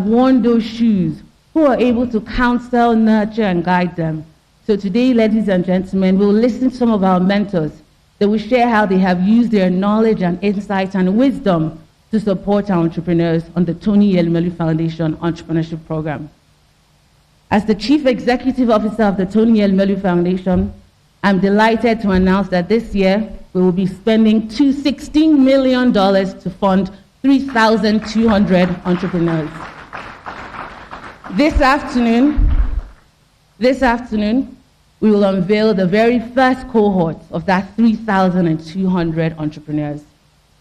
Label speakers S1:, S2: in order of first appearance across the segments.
S1: worn those shoes, who are able to counsel, nurture, and guide them. So today, ladies and gentlemen, we'll listen to some of our mentors that will share how they have used their knowledge and insights and wisdom to support our entrepreneurs on the Tony Elumelu Foundation Entrepreneurship Program. As the Chief Executive Officer of the Tony Elumelu Foundation, I'm delighted to announce that this year we will be spending $16 million to fund 3,200 entrepreneurs. This afternoon, we will unveil the very first cohort of that 3,200 entrepreneurs.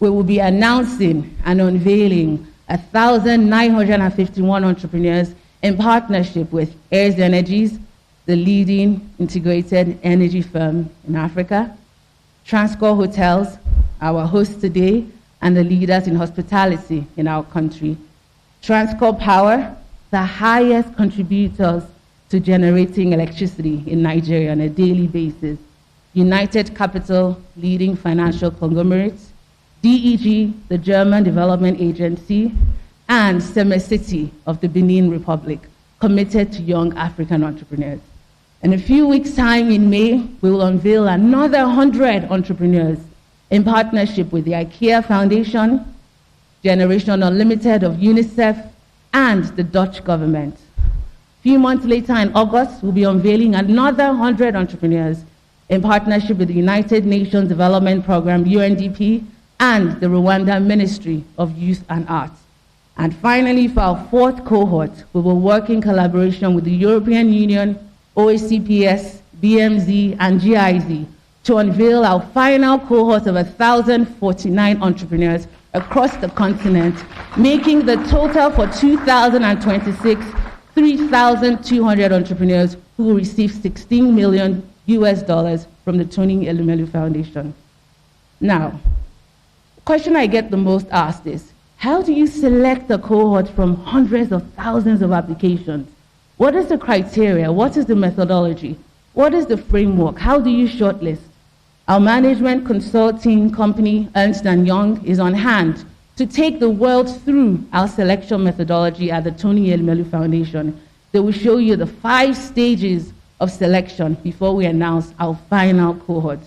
S1: We will be announcing and unveiling 1,951 entrepreneurs in partnership with Heirs Energies, the leading integrated energy firm in Africa, Transcorp Hotels, our host today, and the leaders in hospitality in our country, Transcorp Power, the highest contributors to generating electricity in Nigeria on a daily basis, United Capital, leading financial conglomerates, DEG, the German Development Agency, and Semesiti of the Benin Republic, committed to young African entrepreneurs. In a few weeks' time in May, we will unveil another 100 entrepreneurs in partnership with the IKEA Foundation, Generation Unlimited of UNICEF, and the Dutch government. A few months later in August, we'll be unveiling another 100 entrepreneurs in partnership with the United Nations Development Program, UNDP, and the Rwanda Ministry of Youth and Arts. And finally, for our fourth cohort, we will work in collaboration with the European Union, OACPS, BMZ, and GIZ to unveil our final cohort of 1,049 entrepreneurs across the continent, making the total for 2026 3,200 entrepreneurs who will receive $16 million from the Tony Elumelu Foundation. Now, the question I get the most asked is, how do you select a cohort from hundreds of thousands of applications? What is the criteria? What is the methodology? What is the framework? How do you shortlist? Our management consulting company, Ernst & Young, is on hand to take the world through our selection methodology at the Tony Elumelu Foundation. They will show you the 5 stages of selection before we announce our final cohort.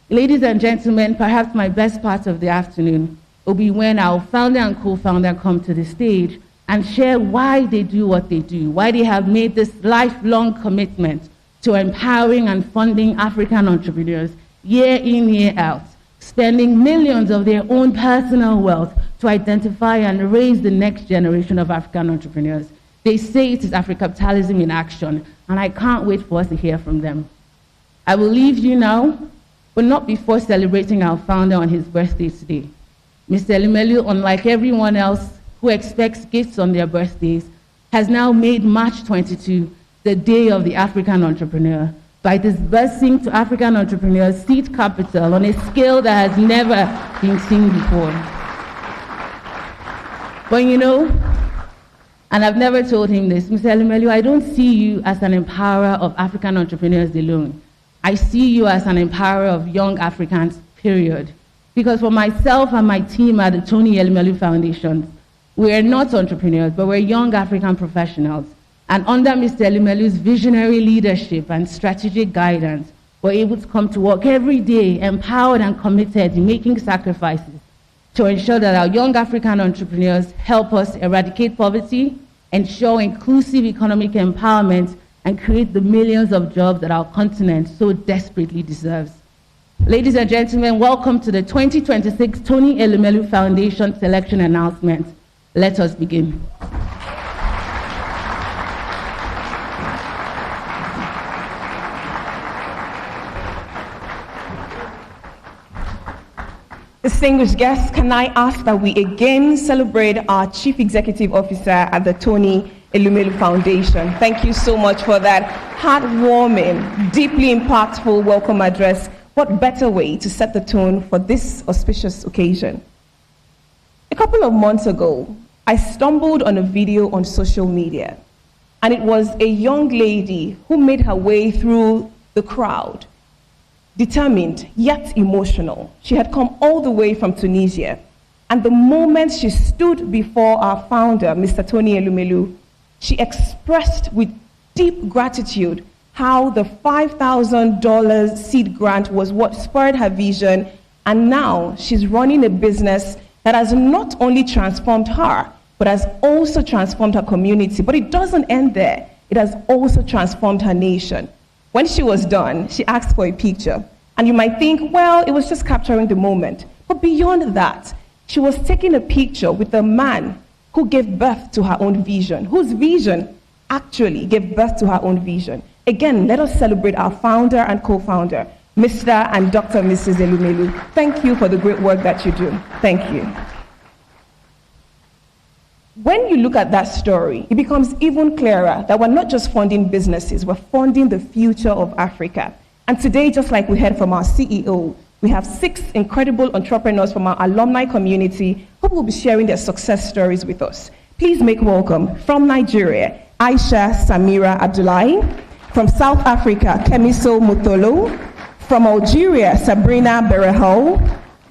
S1: Ladies and gentlemen, perhaps my best part of the afternoon will be when our founder and co-founder come to the stage and share why they do what they do, why they have made this lifelong commitment to empowering and funding African entrepreneurs year in, year out, spending millions of their own personal wealth to identify and raise the next generation of African entrepreneurs. They say it is Africapitalism in action, and I can't wait for us to hear from them. I will leave you now, but not before celebrating our founder on his birthday today. Mr. Elumelu, unlike everyone else who expects gifts on their birthdays, has now made March 22 the day of the African entrepreneur by disbursing to African entrepreneurs seed capital on a scale that has never been seen before. But you know, and I've never told him this, Mr. Elumelu, I don't see you as an empowerer of African entrepreneurs alone. I see you as an empowerer of young Africans, period. Because for myself and my team at the Tony Elumelu Foundation, we are not entrepreneurs, but we're young African professionals. And under Mr. Elumelu's visionary leadership and strategic guidance, we're able to come to work every day, empowered and committed in making sacrifices to ensure that our young African entrepreneurs help us eradicate poverty, ensure inclusive economic empowerment, and create the millions of jobs that our continent so desperately deserves. Ladies and gentlemen, welcome to the 2026 Tony Elumelu Foundation selection announcement. Let us begin.
S2: Distinguished guests, can I ask that we again celebrate our Chief Executive Officer at the Tony Elumelu Foundation. Thank you so much for that heartwarming, deeply impactful welcome address. What better way to set the tone for this auspicious occasion? A couple of months ago, I stumbled on a video on social media, and it was a young lady who made her way through the crowd, determined yet emotional. She had come all the way from Tunisia, And the moment she stood before our founder, Mr. Tony Elumelu, she expressed with deep gratitude how the $5,000 seed grant was what spurred her vision, and now she's running a business that has not only transformed her, but has also transformed her community. But it doesn't end there. It has also transformed her nation. When she was done, she asked for a picture. And you might think, well, it was just capturing the moment. But beyond that, she was taking a picture with a man who gave birth to her own vision, whose vision actually gave birth to her own vision. Again, let us celebrate our founder and co-founder, Mr. and Dr. Mrs. Elumelu. Thank you for the great work that you do. Thank you. When you look at that story, it becomes even clearer that we're not just funding businesses, we're funding the future of Africa. And today, just like we heard from our CEO, we have 6 incredible entrepreneurs from our alumni community who will be sharing their success stories with us. Please make welcome from Nigeria, Aisha Samira Abdullahi, from South Africa, Kemiso Mutolo, from Algeria, Sabrina Berehol.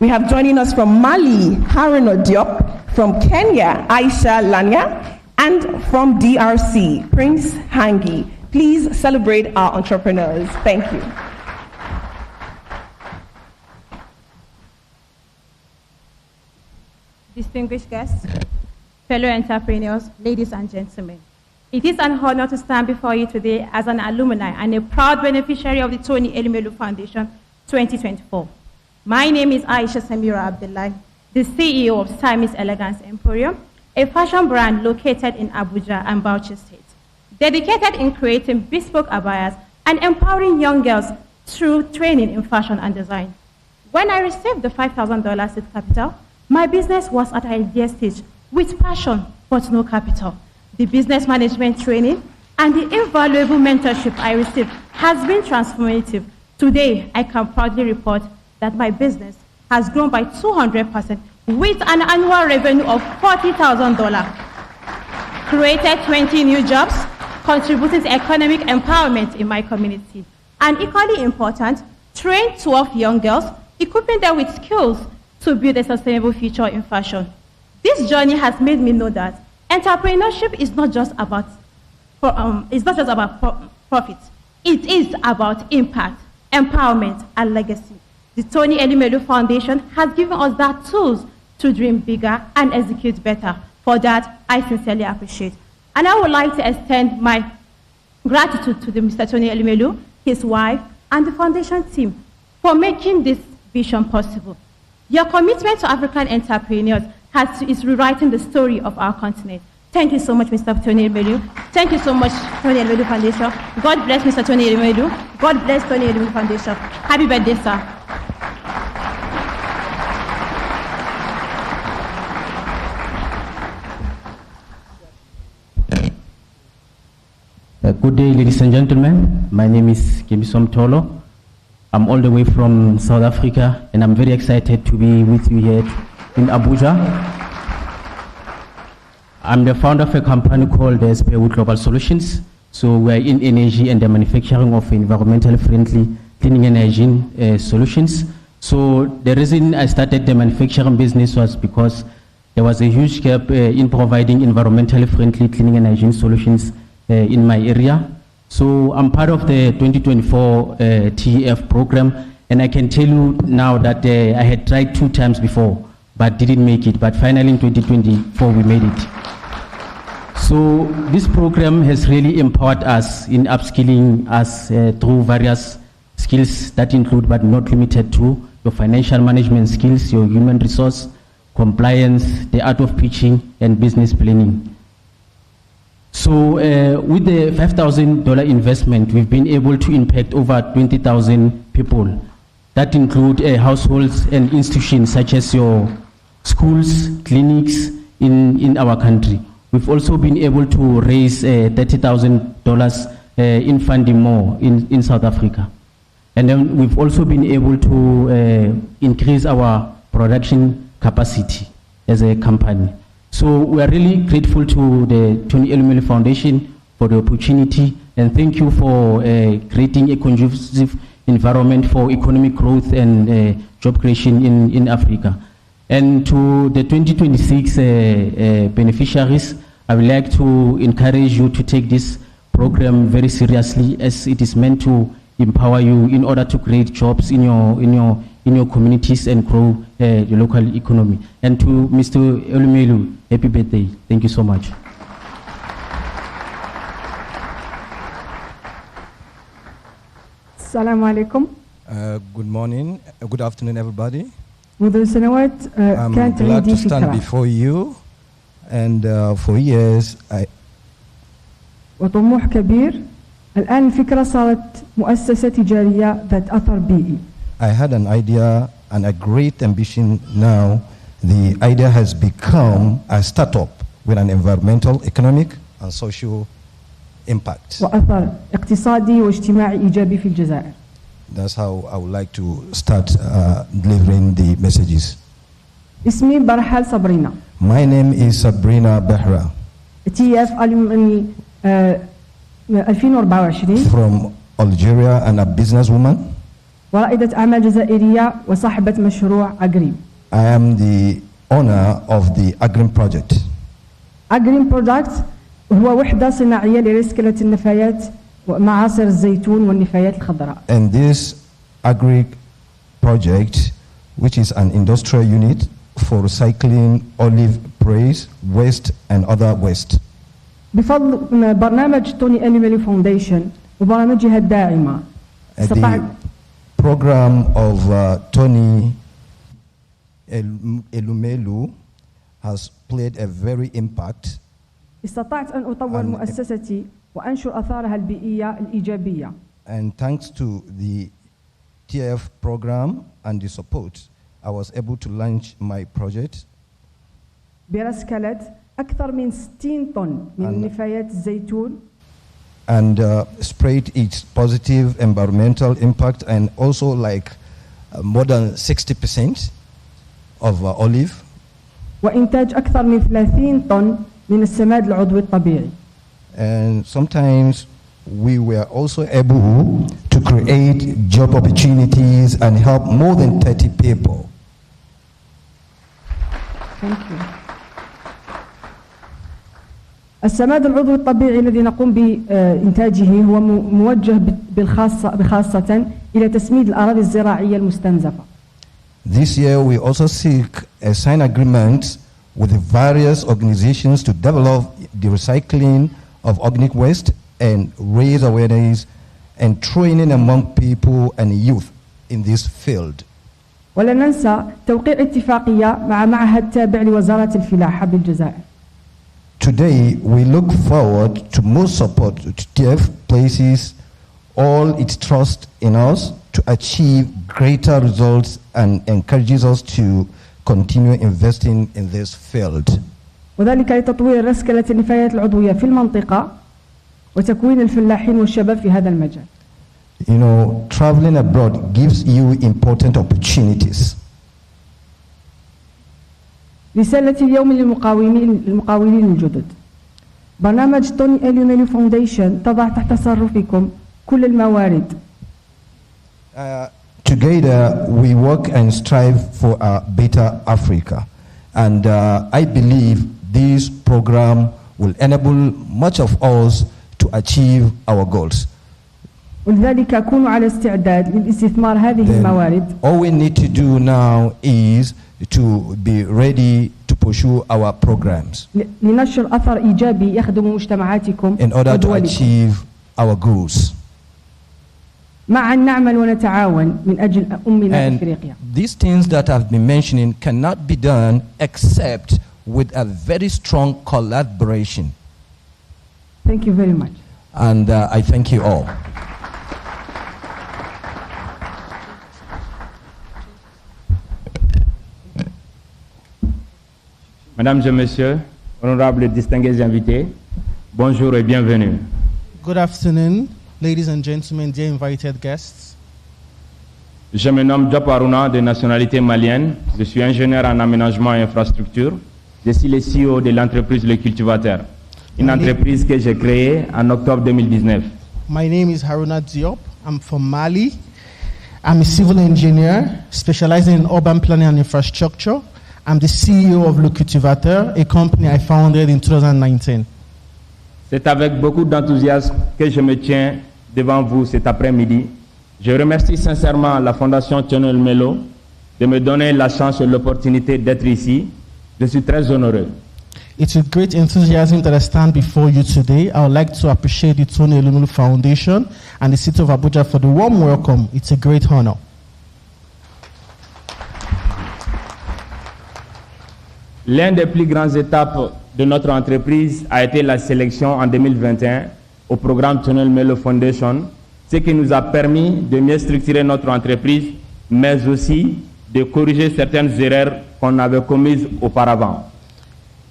S2: We have joining us from Mali, Haruna Diop, from Kenya, Aisha Lanya, and from DRC, Prince Hangi. Please celebrate our entrepreneurs. Thank you.
S3: Distinguished guests, fellow entrepreneurs, ladies and gentlemen. It is an honor to stand before you today as an alumni and a proud beneficiary of the Tony Elumelu Foundation 2024. My name is Aisha Samira Abdullahi, the CEO of Timeless Elegance Emporium, a fashion brand located in Abuja and Bauchi State, dedicated in creating bespoke abayas and empowering young girls through training in fashion and design. When I received the $5,000 seed capital, my business was at an idea stage with passion but no capital. The business management training and the invaluable mentorship I received has been transformative. Today, I can proudly report that my business has grown by 200% with an annual revenue of $40,000, created 20 new jobs, contributing to economic empowerment in my community, and equally important, trained 12 young girls, equipping them with skills to build a sustainable future in fashion. This journey has made me know that entrepreneurship is not just about profit. It is about impact, empowerment, and legacy. The Tony Elumelu Foundation has given us that tools to dream bigger and execute better. For that, I sincerely appreciate. And I would like to extend my gratitude to Mr. Tony Elumelu, his wife, and the foundation team for making this vision possible. Your commitment to African entrepreneurs is rewriting the story of our continent. Thank you so much, Mr. Tony Elumelu. Thank you so much, Tony Elumelu Foundation. God bless Mr. Tony Elumelu. God bless Tony Elumelu Foundation. Happy birthday, sir.
S4: Good day, ladies and gentlemen. My name is Kemiso Tolo. I'm all the way from South Africa, and I'm very excited to be with you here in Abuja. I'm the founder of a company called SPU Global Solutions. So we're in energy and the manufacturing of environmentally friendly cleaning and hygiene solutions. So the reason I started the manufacturing business was because there was a huge gap in providing environmentally friendly cleaning and hygiene solutions in my area. So I'm part of the 2024 TEF program, and I can tell you now that I had tried 2 times before, but didn't make it. But finally in 2024, we made it. So this program has really empowered us in upskilling us through various skills that include, but not limited to, your financial management skills, your human resource, compliance, the art of pitching, and business planning. So with the $5,000 investment, we've been able to impact over 20,000 people. That include households and institutions such as your schools, clinics in our country. We've also been able to raise $30,000 in funding more in South Africa. And then we've also been able to increase our production capacity as a company. So we are really grateful to the Tony Elumelu Foundation for the opportunity, and thank you for creating a conducive environment for economic growth and job creation in Africa. And to the 2026 beneficiaries, I would like to encourage you to take this program very seriously, as it is meant to empower you in order to create jobs in your communities and grow the local economy. And to Mr. Elumelu, happy birthday. Thank you so much.
S5: السلام عليكم.
S6: Good morning, good afternoon, everybody.
S5: منذ سنوات
S6: I'm
S5: كانت
S6: glad
S5: عندي
S6: to stand
S5: فكرة
S6: before you, and for years
S5: وطموح كبير. الآن الفكرة صارت مؤسسة تجارية ذات أثر بيئي.
S6: I had an idea and a great ambition. Now the idea has become a startup with an environmental, economic, and social impact.
S5: وأثر اقتصادي واجتماعي إيجابي في الجزائر.
S6: That's how I would like to start delivering the messages.
S5: اسمي برحل صبرينا.
S6: My name is Sabrina Behra
S5: TF 2024
S6: from Algeria and a businesswoman.
S5: ورائدة أعمال جزائرية وصاحبة مشروع أجريم.
S6: I am the owner of the Agrim project.
S5: أجريم برودكت هو وحدة صناعية لرسكلة النفايات ومعاصر الزيتون والنفايات الخضراء.
S6: And this Agri project, which is an industrial unit for recycling olive praise, waste and other waste.
S5: بفضل برنامج توني أليميلي فاونديشن وبرامجها الداعمة
S6: The program of Tony Elumelu has played a very impact.
S5: استطعت أن أطور مؤسستي وأنشر أثارها البيئية الإيجابية.
S6: And thanks to the TF program and the support, I was able to launch my project.
S5: برسكلة أكثر من 60 طن من نفايات الزيتون.
S6: And spread its positive environmental impact, and also like more than 60% of olive.
S5: وإنتاج أكثر من 30 طن من السماد العضوي الطبيعي.
S6: And sometimes we were also able to create job opportunities and help more than 30 people.
S5: Thank you. السماد العضوي الطبيعي الذي نقوم بإنتاجه هو موجه بخاصة إلى تسميد الأراضي الزراعية المستنزفة.
S6: This year we also seek a sign agreement with the various organizations to develop the recycling of organic waste and raise awareness and training among people and youth in this field.
S5: ولا ننسى توقيع اتفاقية مع معهد تابع لوزارة الفلاحة بالجزائر.
S6: Today we look forward to more support to TF places all its trust in us to achieve greater results and encourages us to continue investing in this field.
S5: وذلك لتطوير رسكلة النفايات العضوية في المنطقة وتكوين الفلاحين والشباب في هذا المجال.
S6: You know, traveling abroad gives you important opportunities.
S5: رسالتي اليوم للمقاولين الجدد. برنامج توني أليميلي فاونديشن تضع تحت تصرفكم كل الموارد.
S6: Together we work and strive for a better Africa, and I believe this program will enable much of us to achieve our goals.
S5: ولذلك كونوا على استعداد للاستثمار هذه الموارد.
S6: All we need to do now is to be ready to pursue our programs
S5: لنشر أثر إيجابي يخدم مجتمعاتكم
S6: in order to achieve our goals.
S5: معا نعمل ونتعاون من أجل أمنا أفريقيا.
S6: These things that I've been mentioning cannot be done except with a very strong collaboration.
S5: Thank you very much.
S6: And I thank you all.
S7: Mesdames et messieurs, honorables et distingués invités, bonjour et bienvenue.
S8: Good afternoon, ladies and gentlemen, dear invited guests.
S7: Je me nomme Diop Aruna, de nationalité malienne. Je suis ingénieur en aménagement et infrastructure. Je suis le CEO de l'entreprise Le Cultivateur, une entreprise que j'ai créée en octobre 2019.
S8: My name is Haruna Diop. I'm from Mali. I'm a civil engineer specializing in urban planning and infrastructure. I'm the CEO of Le Cultivateur, a company I founded in 2019.
S7: C'est avec beaucoup d'enthousiasme que je me tiens devant vous cet après-midi. Je remercie sincèrement la Fondation Tionel Melo de me donner la chance et l'opportunité d'être ici. Je suis très honoré.
S8: It's with great enthusiasm that I stand before you today. I would like to appreciate the Tony Elumelu Foundation and the City of Abuja for the warm welcome. It's a great honor.
S7: L'une des plus grandes étapes de notre entreprise a été la sélection en 2021 au programme Tonel Melo Foundation, ce qui nous a permis de mieux structurer notre entreprise, mais aussi de corriger certaines erreurs qu'on avait commises auparavant.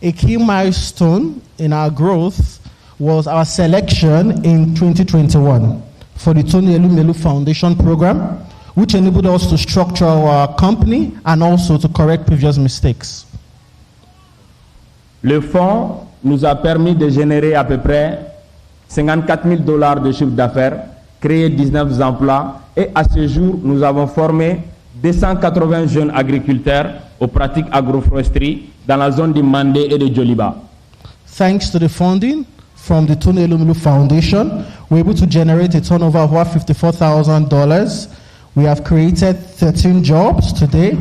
S8: A key milestone in our growth was our selection in 2021 for the Tony Elumelu Foundation program, which enabled us to structure our company and also to correct previous mistakes.
S7: Le fonds nous a permis de générer à peu près $54,000 de chiffre d'affaires, créer 19 emplois et à ce jour, nous avons formé 280 jeunes agriculteurs aux pratiques agroforesterie dans la zone de Mandé et de Djoliba.
S8: Thanks to the funding from the Tony Elumelu Foundation, we're able to generate a turnover of over $54,000. We have created 13 jobs today,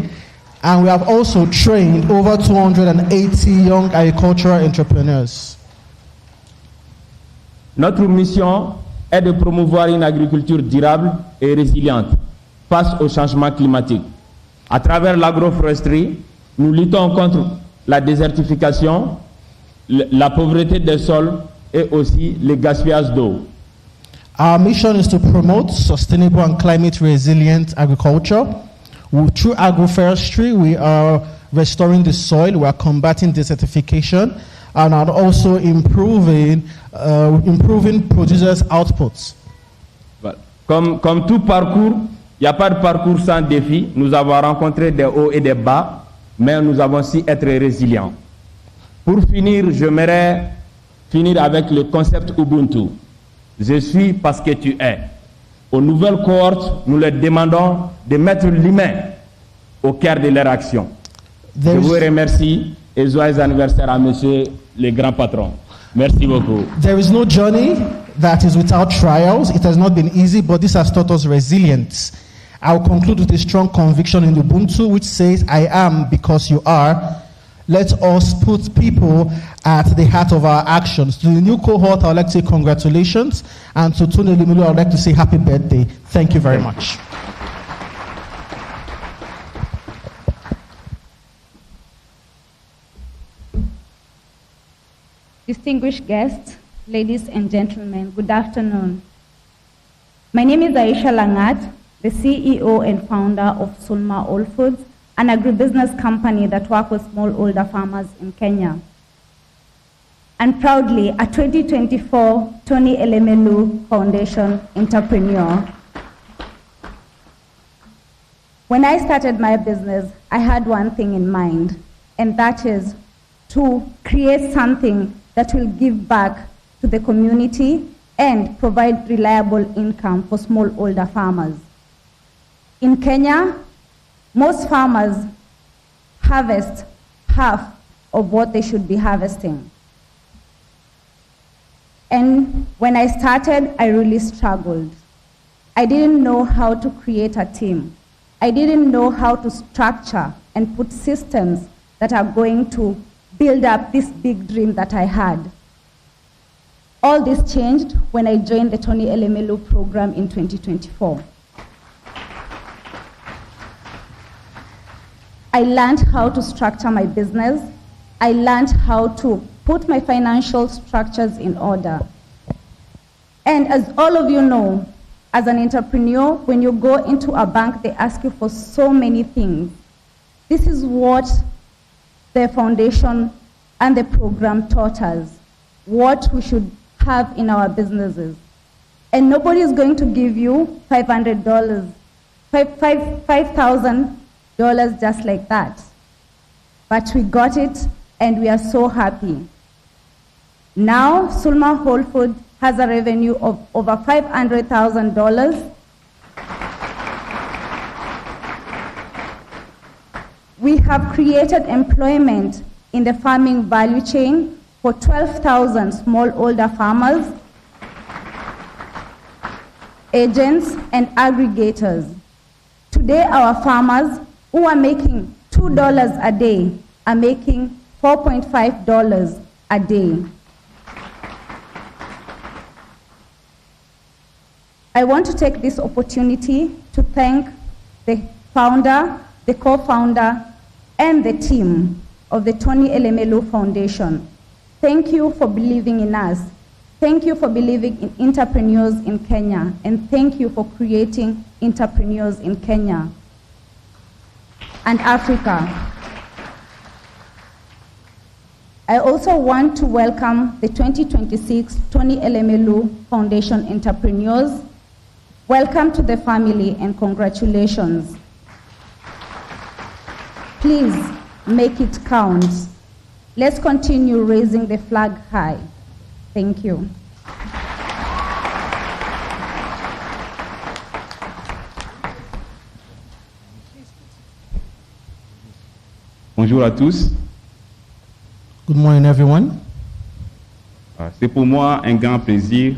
S8: and we have also trained over 280 young agricultural entrepreneurs.
S7: Notre mission est de promouvoir une agriculture durable et résiliente face au changement climatique. À travers l'agroforesterie, nous luttons contre la désertification, la pauvreté des sols et aussi le gaspillage d'eau.
S8: Our mission is to promote sustainable and climate resilient agriculture. Through agroforestry, we are restoring the soil, we are combating desertification, and are also improving producers' outputs.
S7: Comme tout parcours, il n'y a pas de parcours sans défi. Nous avons rencontré des hauts et des bas, mais nous avons su être résilients. Pour finir, j'aimerais finir avec le concept Ubuntu. Je suis parce que tu es. Aux nouvelles cohortes, nous leur demandons de mettre l'humain au cœur de leur action. Je vous remercie et joyeux anniversaire à monsieur le grand patron. Merci beaucoup.
S8: There is no journey that is without trials. It has not been easy, but this has taught us resilience. I will conclude with a strong conviction in Ubuntu, which says, I am because you are. Let us put people at the heart of our actions. To the new cohort, I would like to say congratulations. And to Tony Elumelu, I would like to say happy birthday. Thank you very much.
S9: Distinguished guests, ladies and gentlemen, good afternoon. My name is Aisha Langat, the CEO and founder of Sulma All Foods, an agribusiness company that works with smallholder farmers in Kenya. And proudly, a 2024 Tony Elumelu Foundation entrepreneur. When I started my business, I had one thing in mind, and that is to create something that will give back to the community and provide reliable income for smallholder farmers. In Kenya, most farmers harvest half of what they should be harvesting. And when I started, I really struggled. I didn't know how to create a team. I didn't know how to structure and put systems that are going to build up this big dream that I had. All this changed when I joined the Tony Elumelu program in 2024. I learned how to structure my business. I learned how to put my financial structures in order. And as all of you know, as an entrepreneur, when you go into a bank, they ask you for so many things. This is what the foundation and the program taught us, what we should have in our businesses. And nobody is going to give you $500, $5,000 just like that. But we got it, and we are so happy. Now, Sulma Whole Food has a revenue of over $500,000. We have created employment in the farming value chain for 12,000 smallholder farmers, agents, and aggregators. Today, our farmers who are making $2 a day are making $4.5 a day. I want to take this opportunity to thank the founder, the co-founder, and the team of the Tony Elumelu Foundation. Thank you for believing in us. Thank you for believing in entrepreneurs in Kenya, and thank you for creating entrepreneurs in Kenya and Africa. I also want to welcome the 2026 Tony Elumelu Foundation entrepreneurs. Welcome to the family and congratulations. Please make it count. Let's continue raising the flag high. Thank you.
S7: Bonjour à tous.
S8: Good morning, everyone.
S7: C'est pour moi un grand plaisir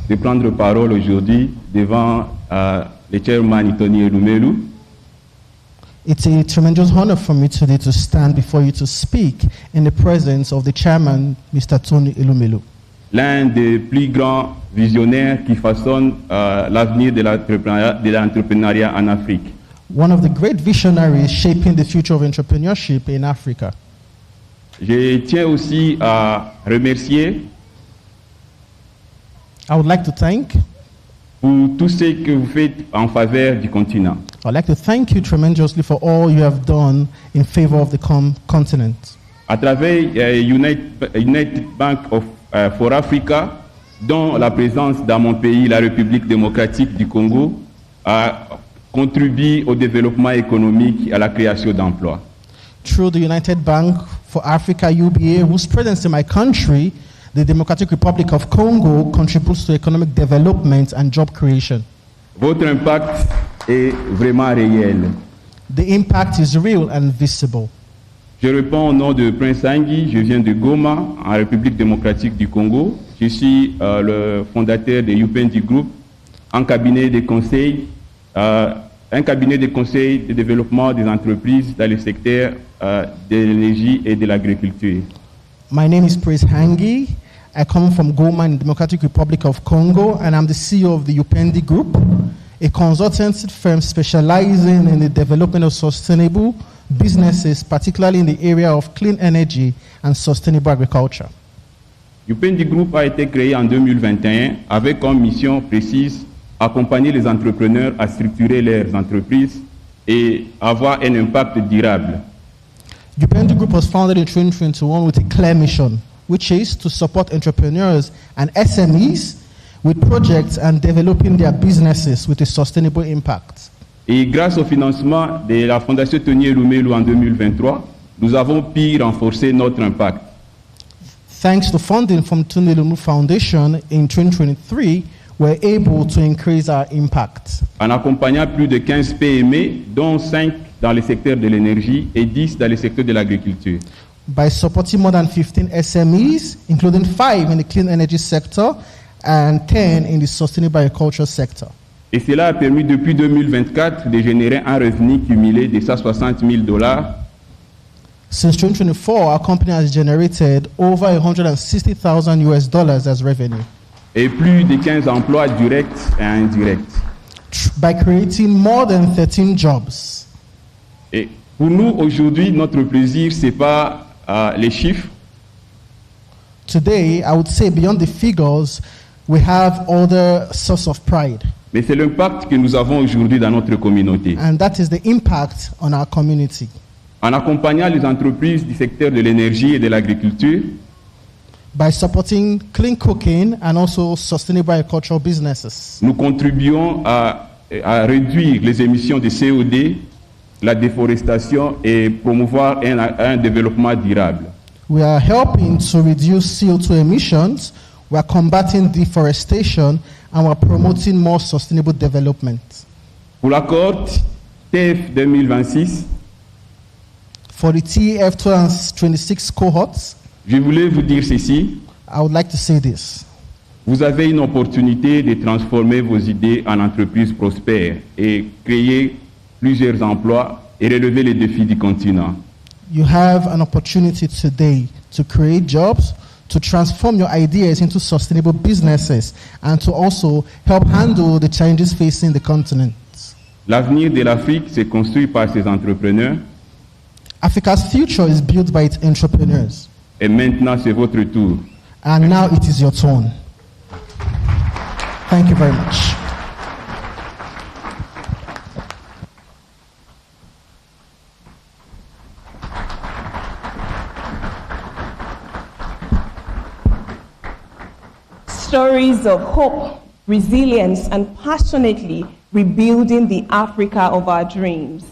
S7: de prendre parole aujourd'hui devant le chairman Tony Elumelu.
S8: It's a tremendous honor for me today to stand before you to speak in the presence of the chairman, Mr. Tony Elumelu.
S7: L'un des plus grands visionnaires qui façonne l'avenir de l'entrepreneuriat en Afrique.
S8: One of the great visionaries shaping the future of entrepreneurship in Africa.
S7: Je tiens aussi à remercier
S8: I would like to thank
S7: pour tout ce que vous faites en faveur du continent.
S8: I'd like to thank you tremendously for all you have done in favor of the continent.
S7: À travers United Bank for Africa, dont la présence dans mon pays, la République démocratique du Congo, a contribué au développement économique et à la création d'emplois.
S8: Through the United Bank for Africa, UBA, whose presence in my country, the Democratic Republic of Congo, contributes to economic development and job creation.
S7: Votre impact est vraiment réel.
S8: The impact is real and visible.
S7: Je réponds au nom de Prince Hangui, je viens de Goma, en République démocratique du Congo. Je suis le fondateur de UPND Group, un cabinet de conseil de développement des entreprises dans le secteur de l'énergie et de l'agriculture.
S8: My name is Prince Hangui. I come from Goma in the Democratic Republic of Congo, and I'm the CEO of the UPND Group, a consultancy firm specializing in the development of sustainable businesses, particularly in the area of clean energy and sustainable agriculture.
S7: UPND Group a été créé en 2021 avec comme mission précise accompagner les entrepreneurs à structurer leurs entreprises et avoir un impact durable.
S8: UPND Group was founded in 2021 with a clear mission, which is to support entrepreneurs and SMEs with projects and developing their businesses with a sustainable impact.
S7: Et grâce au financement de la Fondation Tony Elumelu en 2023, nous avons pu renforcer notre impact.
S8: Thanks to funding from Tony Elumelu Foundation in 2023, we're able to increase our impact.
S7: En accompagnant plus de 15 PME, dont 5 dans le secteur de l'énergie et 10 dans le secteur de l'agriculture.
S8: By supporting more than 15 SMEs, including 5 in the clean energy sector and 10 in the sustainable agriculture sector.
S7: Et cela a permis depuis 2024 de générer un revenu cumulé de $160,000.
S8: Since 2024, our company has generated over $160,000 as revenue.
S7: Et plus de 15 emplois directs et indirects.
S8: By creating more than 13 jobs.
S7: Et pour nous, aujourd'hui, notre plaisir, ce n'est pas les chiffres.
S8: Today, I would say beyond the figures, we have other source of pride.
S7: Mais c'est l'impact que nous avons aujourd'hui dans notre communauté.
S8: And that is the impact on our community.
S7: En accompagnant les entreprises du secteur de l'énergie et de l'agriculture,
S8: by supporting clean cooking and also sustainable agricultural businesses,
S7: nous contribuons à réduire les émissions de CO2, la déforestation et promouvoir un développement durable.
S8: We are helping to reduce CO2 emissions, we are combating deforestation, and we are promoting more sustainable development.
S7: Pour la cohorte TF 2026,
S8: for the TEF 2026 cohorts,
S10: je voulais vous dire ceci.
S8: I would like to say this.
S10: Vous avez une opportunité de transformer vos idées en entreprises prospères et créer plusieurs emplois et relever les défis du continent.
S8: You have an opportunity today to create jobs, to transform your ideas into sustainable businesses, and to also help handle the challenges facing the continent.
S10: L'avenir de l'Afrique se construit par ses entrepreneurs.
S8: Africa's future is built by its entrepreneurs.
S10: Et maintenant, c'est votre tour.
S8: And now it is your turn. Thank you very much.
S2: Stories of hope, resilience, and passionately rebuilding the Africa of our dreams.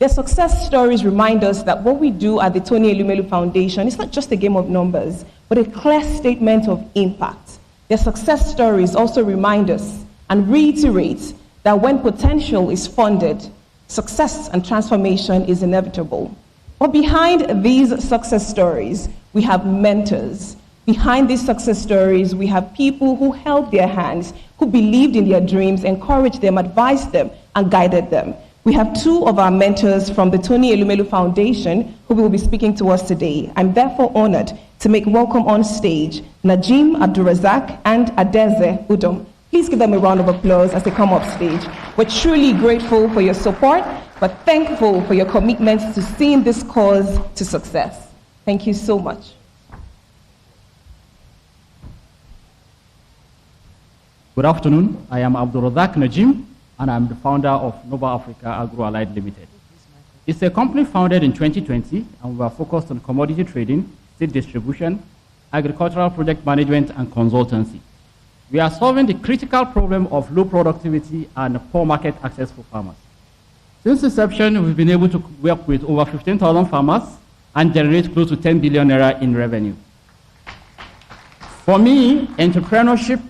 S2: Their success stories remind us that what we do at the Tony Elumelu Foundation is not just a game of numbers, but a clear statement of impact. Their success stories also remind us and reiterate that when potential is funded, success and transformation is inevitable. But behind these success stories, we have mentors. Behind these success stories, we have people who held their hands, who believed in their dreams, encouraged them, advised them, and guided them. We have two of our mentors from the Tony Elumelu Foundation who will be speaking to us today. I'm therefore honored to make welcome on stage Najim Abdurazak and Adeze Udom. Please give them a round of applause as they come up stage. We're truly grateful for your support, but thankful for your commitment to seeing this cause to success. Thank you so much.
S11: Good afternoon. I am Abdurazak Najim, and I'm the founder of Nova Africa Agro Allied Limited. It's a company founded in 2020, and we are focused on commodity trading, seed distribution, agricultural project management, and consultancy. We are solving the critical problem of low productivity and poor market access for farmers. Since inception, we've been able to work with over 15,000 farmers and generate close to 10 billion naira in revenue. For me, mentorship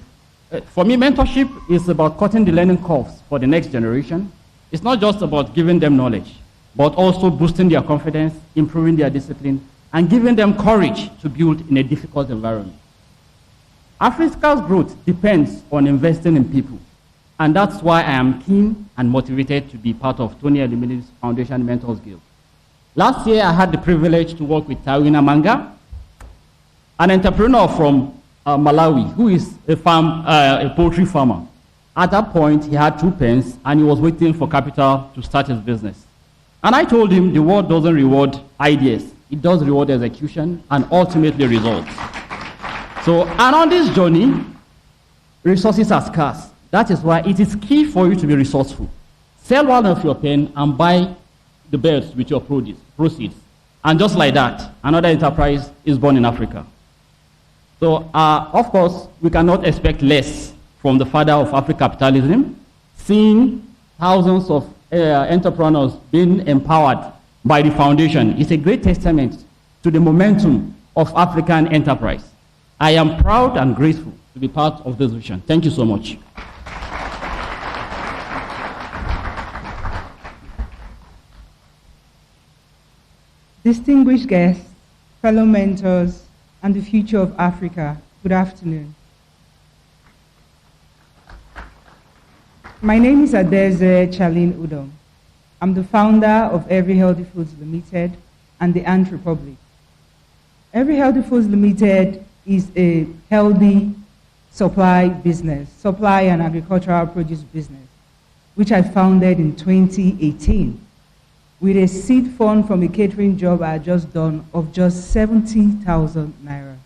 S11: is about cutting the learning curves for the next generation. It's not just about giving them knowledge, but also boosting their confidence, improving their discipline, and giving them courage to build in a difficult environment. Africa's growth depends on investing in people, and that's why I am keen and motivated to be part of Tony Elumelu's Foundation Mentors Guild. Last year, I had the privilege to work with Tawina Manga, an entrepreneur from Malawi, who is a poultry farmer. At that point, he had 2 pens, and he was waiting for capital to start his business. And I told him the world doesn't reward ideas. It does reward execution and ultimately results. So, and on this journey, resources are scarce. That is why it is key for you to be resourceful. Sell one of your pen and buy the birds with your proceeds. And just like that, another enterprise is born in Africa. So, of course, we cannot expect less from the father of African capitalism, seeing thousands of entrepreneurs being empowered by the foundation. It's a great testament to the momentum of African enterprise. I am proud and grateful to be part of this vision. Thank you so much.
S12: Distinguished guests, fellow mentors, and the future of Africa, good afternoon. My name is Adeze Chalin Udom. I'm the founder of Every Healthy Foods Limited and the Ant Republic. Every Healthy Foods Limited is a healthy supply and agricultural produce business, which I founded in 2018 with a seed fund from a catering job I had just done of just 70,000 naira.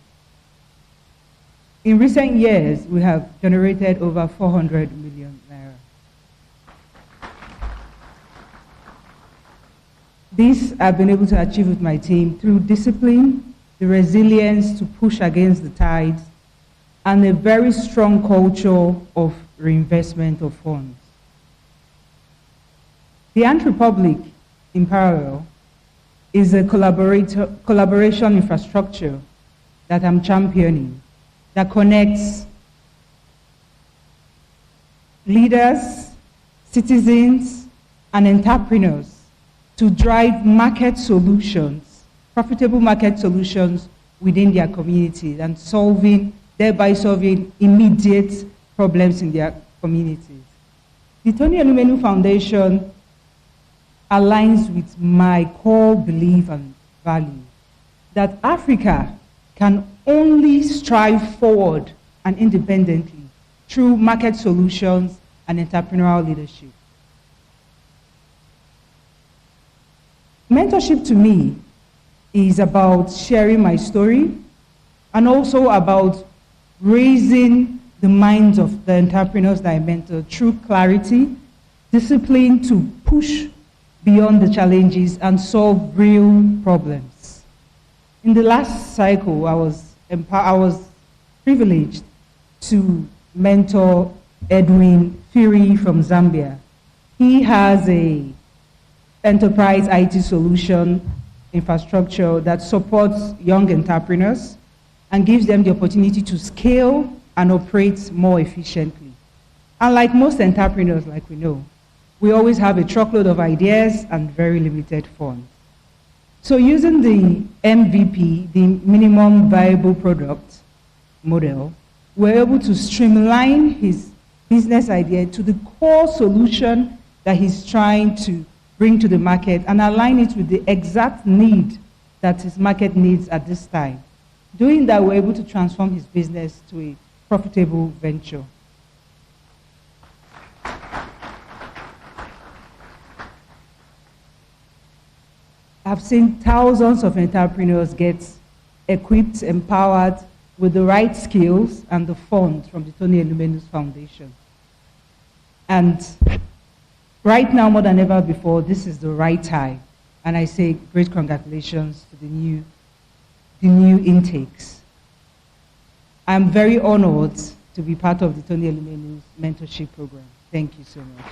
S12: In recent years, we have generated over 400 million naira. This I've been able to achieve with my team through discipline, the resilience to push against the tides, and a very strong culture of reinvestment of funds. The Ant Republic, in parallel, is a collaboration infrastructure that I'm championing that connects leaders, citizens, and entrepreneurs to drive market solutions, profitable market solutions within their community and thereby solving immediate problems in their communities. The Tony Elumelu Foundation aligns with my core belief and value that Africa can only strive forward and independently through market solutions and entrepreneurial leadership. Mentorship to me is about sharing my story and also about raising the minds of the entrepreneurs that I mentor through clarity, discipline to push beyond the challenges and solve real problems. In the last cycle, I was privileged to mentor Edwin Fury from Zambia. He has a enterprise IT solution infrastructure that supports young entrepreneurs and gives them the opportunity to scale and operate more efficiently. Unlike most entrepreneurs, like we know, we always have a truckload of ideas and very limited funds. So using the MVP, the minimum viable product model, we're able to streamline his business idea to the core solution that he's trying to bring to the market and align it with the exact need that his market needs at this time. Doing that, we're able to transform his business to a profitable venture. I've seen thousands of entrepreneurs get equipped, empowered with the right skills and the funds from the Tony Elumelu Foundation. And right now, more than ever before, this is the right time. And I say great congratulations to the new intakes. I'm very honored to be part of the Tony Elumelu's mentorship program. Thank you so much.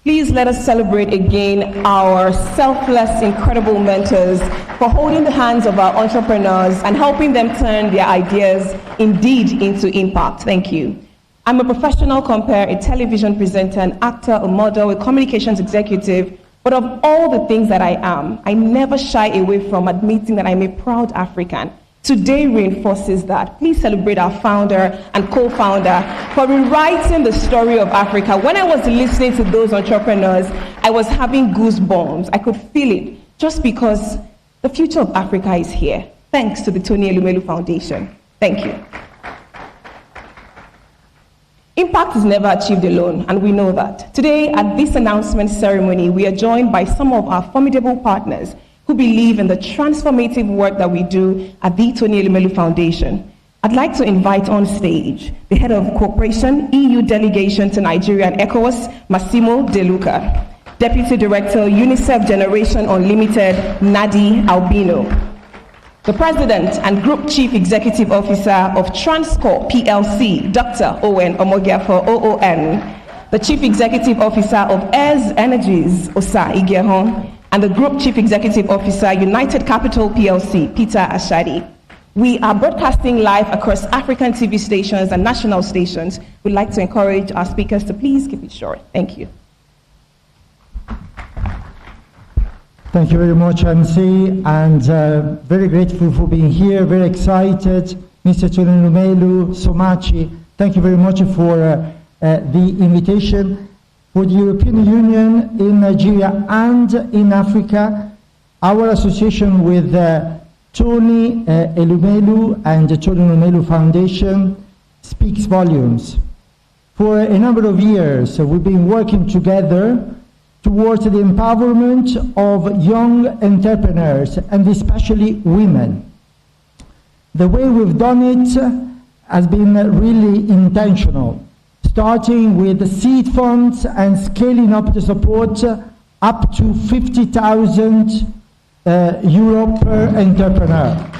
S2: Please let us celebrate again our selfless, incredible mentors for holding the hands of our entrepreneurs and helping them turn their ideas indeed into impact. Thank you. I'm a professional compere, a television presenter, an actor, a model, a communications executive, but of all the things that I am, I never shy away from admitting that I'm a proud African. Today reinforces that. Please celebrate our founder and co-founder for rewriting the story of Africa. When I was listening to those entrepreneurs, I was having goosebumps. I could feel it, just because the future of Africa is here, thanks to the Tony Elumelu Foundation. Thank you. Impact is never achieved alone, and we know that. Today, at this announcement ceremony, we are joined by some of our formidable partners who believe in the transformative work that we do at the Tony Elumelu Foundation. I'd like to invite on stage the head of Cooperation, EU Delegation to Nigeria and ECOWAS, Massimo De Luca, Deputy Director, UNICEF Generation Unlimited, Nadi Albino, the President and Group Chief Executive Officer of Transcorp PLC, Dr. Owen Omogiafo OON, the Chief Executive Officer of Airs Energies, Osa Igehon, and the Group Chief Executive Officer, United Capital PLC, Peter Ashadi. We are broadcasting live across African TV stations and national stations. We'd like to encourage our speakers to please keep it short. Thank you.
S13: Thank you very much, MC, and very grateful for being here, very excited. Mr. Tony Elumelu, Somachi, thank you very much for the invitation. For the European Union in Nigeria and in Africa, our association with Tony Elumelu and the Tony Elumelu Foundation speaks volumes. For a number of years, we've been working together towards the empowerment of young entrepreneurs, and especially women. The way we've done it has been really intentional, starting with the seed funds and scaling up the support up to 50,000 euro per entrepreneur.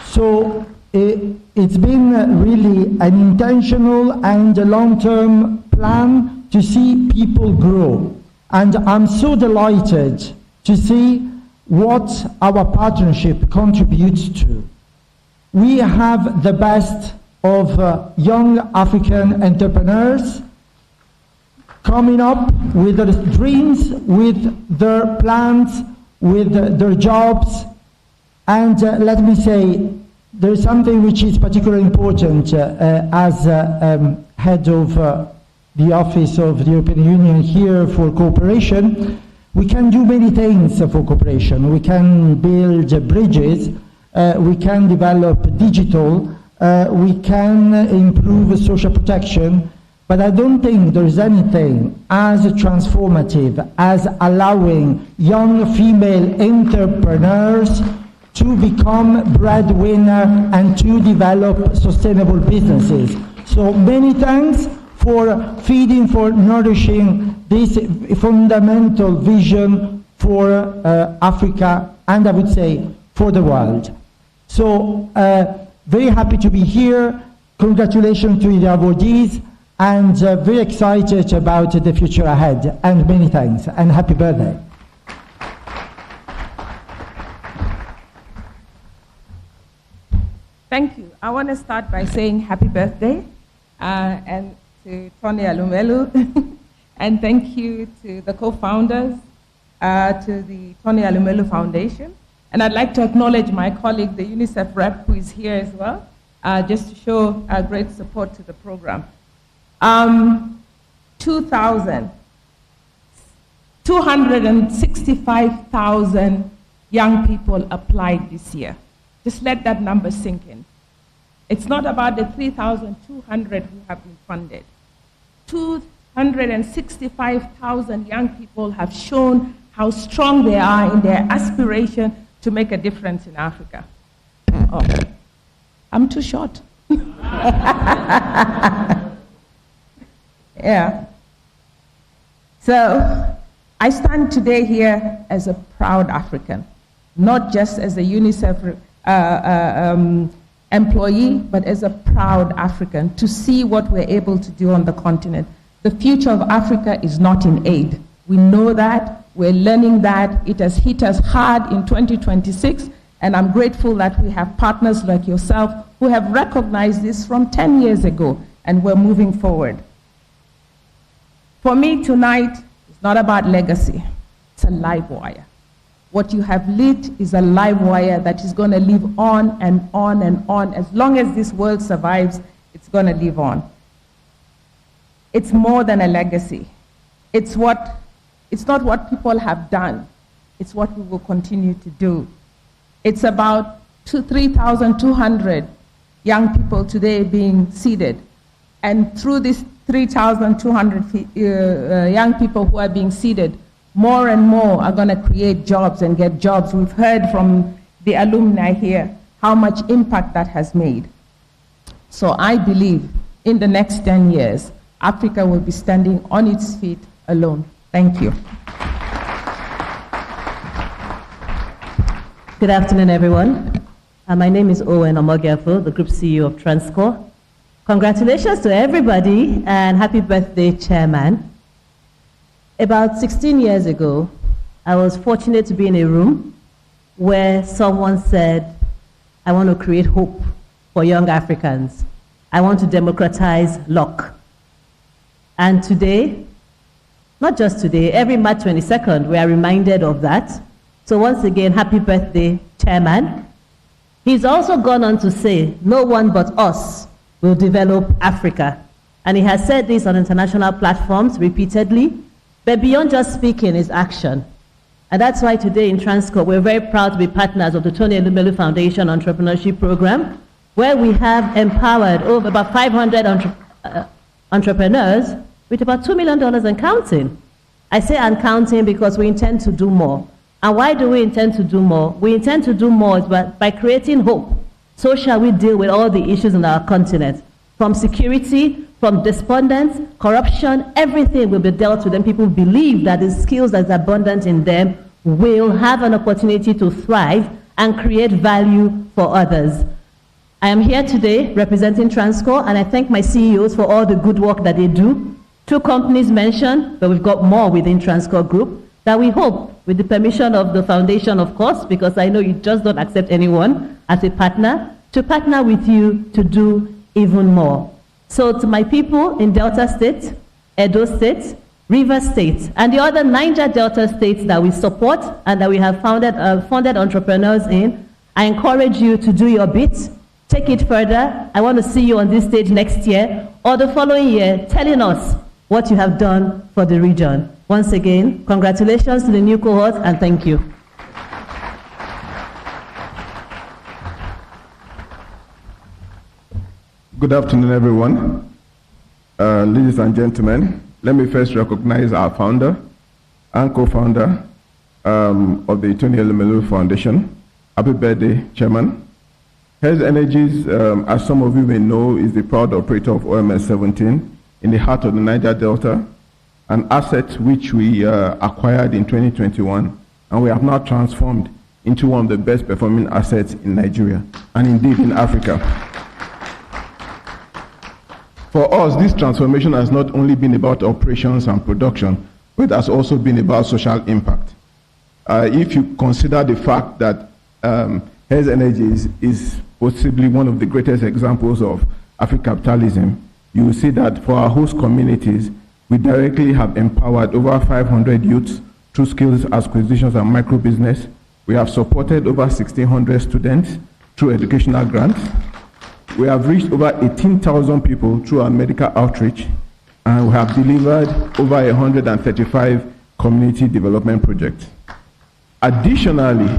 S13: So it's been really an intentional and a long-term plan to see people grow. And I'm so delighted to see what our partnership contributes to. We have the best of young African entrepreneurs coming up with their dreams, with their plans, with their jobs. And let me say, there is something which is particularly important as head of the Office of the European Union here for cooperation. We can do many things for cooperation. We can build bridges, we can develop digital, we can improve social protection, but I don't think there is anything as transformative as allowing young female entrepreneurs to become breadwinner and to develop sustainable businesses. So many thanks for feeding, for nourishing this fundamental vision for Africa, and I would say for the world. So very happy to be here. Congratulations to the awardees, and very excited about the future ahead. And many thanks, and happy birthday.
S2: Thank you. I want to start by saying happy birthday and to Tony Alumelu, and thank you to the co-founders, to the Tony Alumelu Foundation. And I'd like to acknowledge my colleague, the UNICEF rep, who is here as well, just to show great support to the program. 265,000 young people applied this year. Just let that number sink in. It's not about the 3,200 who have been funded. 265,000 young people have shown how strong they are in their aspiration to make a difference in Africa. Oh, I'm too short. Yeah. So I stand today here as a proud African, not just as a UNICEF employee, but as a proud African, to see what we're able to do on the continent. The future of Africa is not in aid. We know that, we're learning that. It has hit us hard in 2026, and I'm grateful that we have partners like yourself who have recognized this from 10 years ago, and we're moving forward. For me tonight, it's not about legacy, it's a live wire. What you have lit is a live wire that is going to live on and on and on. As long as this world survives, it's going to live on. It's more than a legacy. It's not what people have done. It's what we will continue to do. It's about 3,200 young people today being seeded. And through these 3,200 young people who are being seeded, more and more are going to create jobs and get jobs. We've heard from the alumni here how much impact that has made. So I believe in the next 10 years, Africa will be standing on its feet alone. Thank you.
S14: Good afternoon, everyone. My name is Owen Omogiafo, the Group CEO of Transcorp. Congratulations to everybody, and happy birthday, Chairman. About 16 years ago, I was fortunate to be in a room where someone said, I want to create hope for young Africans. I want to democratize luck. And today, not just today, every March 22nd, we are reminded of that. So once again, happy birthday, Chairman. He's also gone on to say, no one but us will develop Africa. And he has said this on international platforms repeatedly. But beyond just speaking is action. And that's why today in Transcorp, we're very proud to be partners of the Tony Elumelu Foundation Entrepreneurship Program, where we have empowered over about 500 entrepreneurs with about $2 million and counting. I say and counting because we intend to do more. And why do we intend to do more? We intend to do more by creating hope. So shall we deal with all the issues in our continent, from security, from despondence, corruption, everything will be dealt with, and people believe that the skills that is abundant in them will have an opportunity to thrive and create value for others. I am here today representing Transcorp, and I thank my CEOs for all the good work that they do. 2 companies mentioned, but we've got more within Transcorp Group that we hope, with the permission of the foundation, of course, because I know you just don't accept anyone as a partner, to partner with you to do even more. So to my people in Delta State, Edo State, Rivers State, and the other Niger Delta states that we support and that we have funded entrepreneurs in, I encourage you to do your bit, take it further. I want to see you on this stage next year or the following year telling us what you have done for the region. Once again, congratulations to the new cohort and thank you.
S15: Good afternoon, everyone. Ladies and gentlemen, let me first recognize our founder and co-founder of the Tony Elumelu Foundation. Happy birthday, Chairman. Hez Energies, as some of you may know, is the proud operator of OMS 17 in the heart of the Niger Delta, an asset which we acquired in 2021, and we have now transformed into one of the best performing assets in Nigeria, and indeed in Africa. For us, this transformation has not only been about operations and production, but has also been about social impact. If you consider the fact that Hez Energies is possibly one of the greatest examples of Afro-capitalism, you will see that for our host communities, we directly have empowered over 500 youths through skills acquisitions and micro-business. We have supported over 1,600 students through educational grants. We have reached over 18,000 people through our medical outreach, and we have delivered over 135 community development projects. Additionally,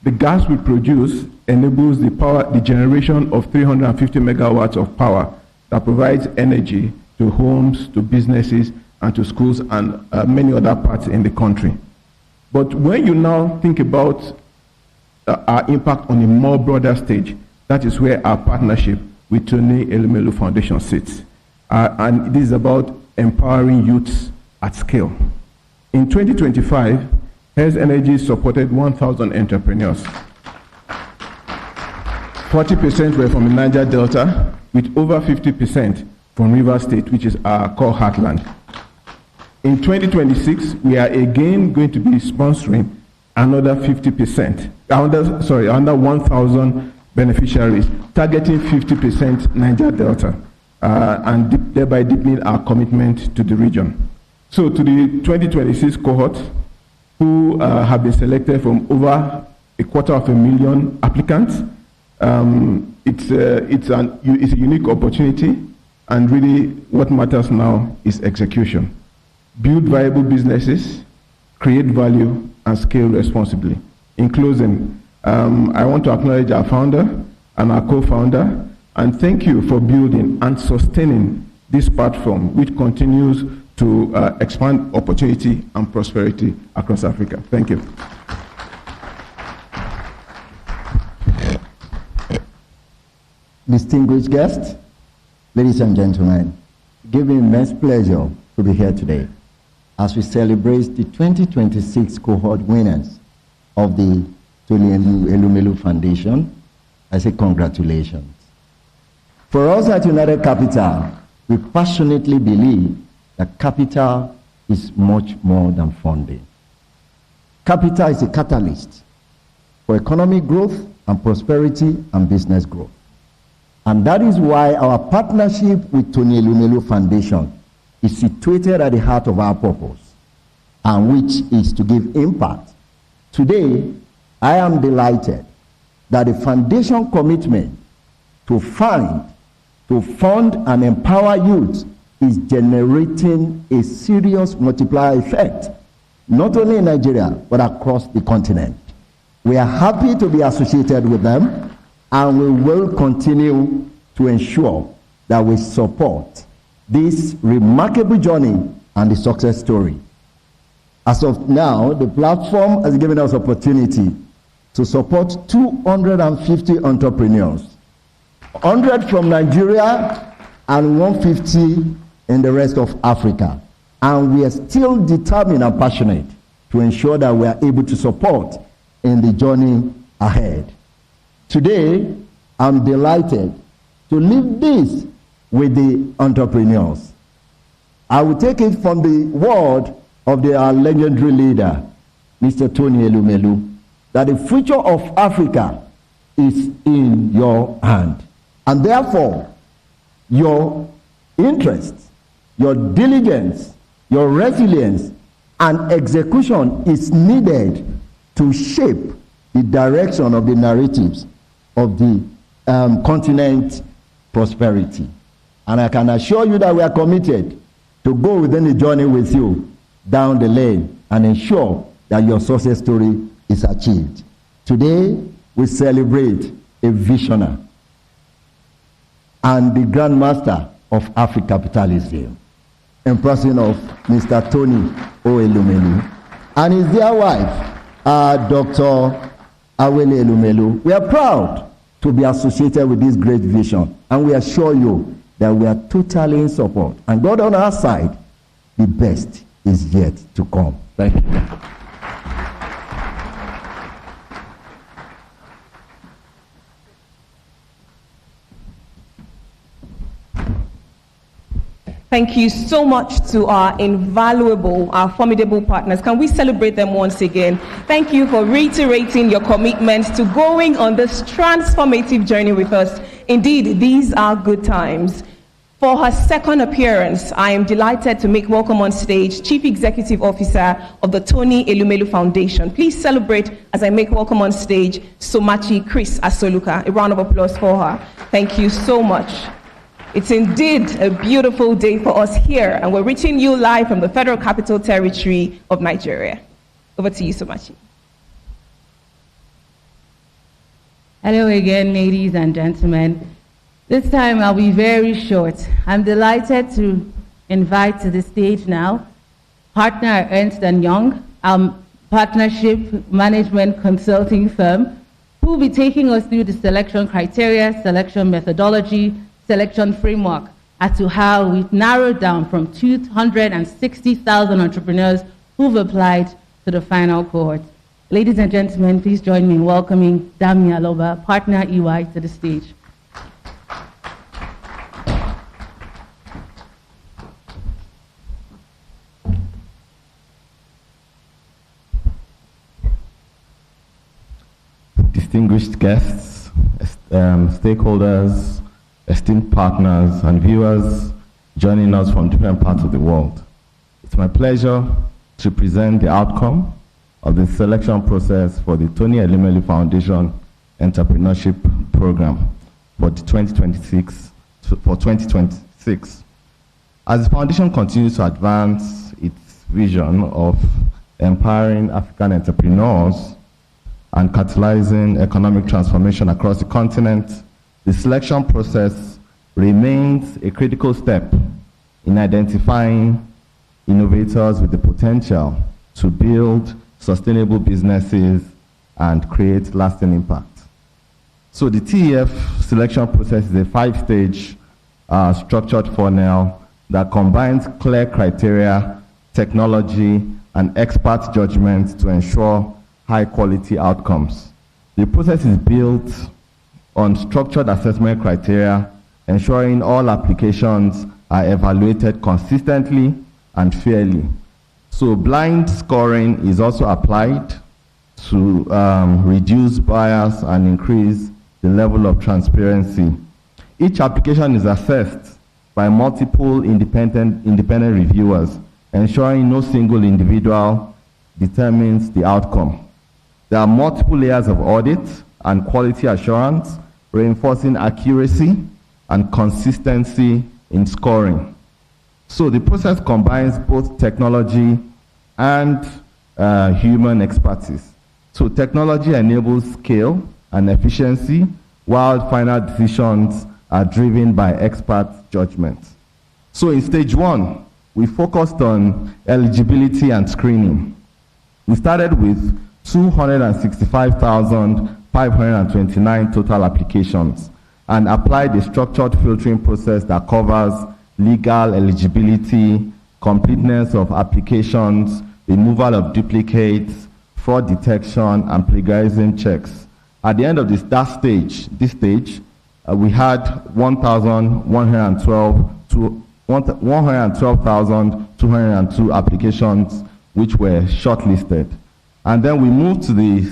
S15: the gas we produce enables the generation of 350 megawatts of power that provides energy to homes, to businesses, and to schools, and many other parts in the country. But when you now think about our impact on a more broader stage, that is where our partnership with Tony Elumelu Foundation sits. And this is about empowering youths at scale. In 2025, Hez Energy supported 1,000 entrepreneurs. 40% were from the Niger Delta, with over 50% from Rivers State, which is our core heartland. In 2026, we are again going to be sponsoring another 50%, another 1,000 beneficiaries, targeting 50% Niger Delta, and thereby deepening our commitment to the region. So to the 2026 cohort, who have been selected from over 250,000 applicants, it's a unique opportunity, and really what matters now is execution. Build viable businesses, create value, and scale responsibly. In closing, I want to acknowledge our founder and our co-founder, and thank you for building and sustaining this platform, which continues to expand opportunity and prosperity across Africa. Thank you.
S16: Distinguished guests, ladies and gentlemen, give me immense pleasure to be here today as we celebrate the 2026 cohort winners of the Tony Elumelu Foundation. I say congratulations. For us at United Capital, we passionately believe that capital is much more than funding. Capital is a catalyst for economic growth and prosperity and business growth. And that is why our partnership with Tony Elumelu Foundation is situated at the heart of our purpose, and which is to give impact. Today, I am delighted that the foundation commitment to fund, and empower youth is generating a serious multiplier effect, not only in Nigeria, but across the continent. We are happy to be associated with them, and we will continue to ensure that we support this remarkable journey and the success story. As of now, the platform has given us opportunity to support 250 entrepreneurs, 100 from Nigeria and 150 in the rest of Africa. And we are still determined and passionate to ensure that we are able to support in the journey ahead. Today, I'm delighted to leave this with the entrepreneurs. I will take it from the word of our legendary leader, Mr. Tony Elumelu, that the future of Africa is in your hand. And therefore, your interest, your diligence, your resilience, and execution is needed to shape the direction of the narratives of the continent's prosperity. And I can assure you that we are committed to go within the journey with you down the lane and ensure that your success story is achieved. Today, we celebrate a visionary and the grandmaster of African capitalism, in person of Mr. Tony O. Elumelu, and his dear wife, Dr. Awele Elumelu. We are proud to be associated with this great vision, and we assure you that we are totally in support. And God on our side, the best is yet to come. Thank you.
S2: Thank you so much to our invaluable, our formidable partners. Can we celebrate them once again? Thank you for reiterating your commitment to going on this transformative journey with us. Indeed, these are good times. For her second appearance, I am delighted to make welcome on stage Chief Executive Officer of the Tony Elumelu Foundation. Please celebrate as I make welcome on stage Somachi Chris Asoluka. A round of applause for her. Thank you so much. It's indeed a beautiful day for us here, and we're reaching you live from the Federal Capital Territory of Nigeria. Over to you, Somachi.
S1: Hello again, ladies and gentlemen. This time I'll be very short. I'm delighted to invite to the stage now partner Ernst & Young, our partnership management consulting firm, who will be taking us through the selection criteria, selection methodology, selection framework as to how we've narrowed down from 260,000 entrepreneurs who've applied to the final cohort. Ladies and gentlemen, please join me in welcoming Dami Aloba, partner EY, to the stage.
S17: Distinguished guests, stakeholders, esteemed partners, and viewers joining us from different parts of the world. It's my pleasure to present the outcome of the selection process for the Tony Elumelu Foundation Entrepreneurship Program for 2026. As the foundation continues to advance its vision of empowering African entrepreneurs and catalyzing economic transformation across the continent, the selection process remains a critical step in identifying innovators with the potential to build sustainable businesses and create lasting impact. So the TEF selection process is a 5-stage structured funnel that combines clear criteria, technology, and expert judgment to ensure high-quality outcomes. The process is built on structured assessment criteria, ensuring all applications are evaluated consistently and fairly. So blind scoring is also applied to reduce bias and increase the level of transparency. Each application is assessed by multiple independent reviewers, ensuring no single individual determines the outcome. There are multiple layers of audit and quality assurance, reinforcing accuracy and consistency in scoring. So the process combines both technology and human expertise. So technology enables scale and efficiency, while final decisions are driven by expert judgment. So in stage 1, we focused on eligibility and screening. We started with 265,529 total applications and applied a structured filtering process that covers legal eligibility, completeness of applications, removal of duplicates, fraud detection, and plagiarism checks. At the end of this stage, we had 112,202 applications which were shortlisted. And then we moved to the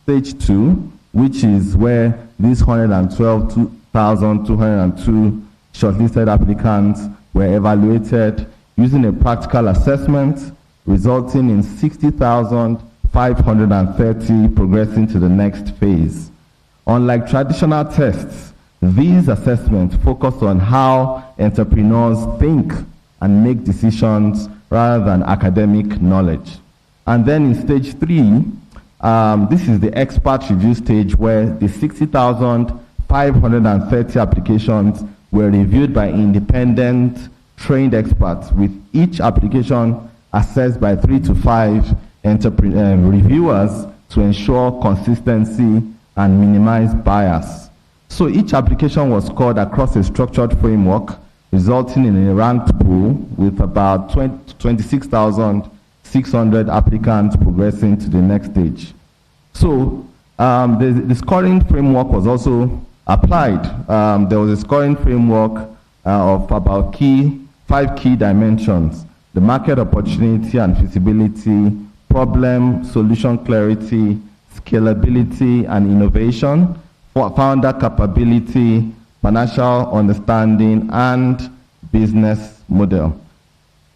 S17: stage 2, which is where these 112,202 shortlisted applicants were evaluated using a practical assessment, resulting in 60,530 progressing to the next phase. Unlike traditional tests, these assessments focus on how entrepreneurs think and make decisions rather than academic knowledge. And then in stage 3, this is the expert review stage, where the 60,530 applications were reviewed by independent trained experts, with each application assessed by 3 to 5 reviewers to ensure consistency and minimize bias. So each application was scored across a structured framework, resulting in a ranked pool with about 26,600 applicants progressing to the next stage. So the scoring framework was also applied. There was a scoring framework of about 5 key dimensions: the market opportunity and feasibility, problem solution clarity, scalability and innovation, founder capability, financial understanding, and business model.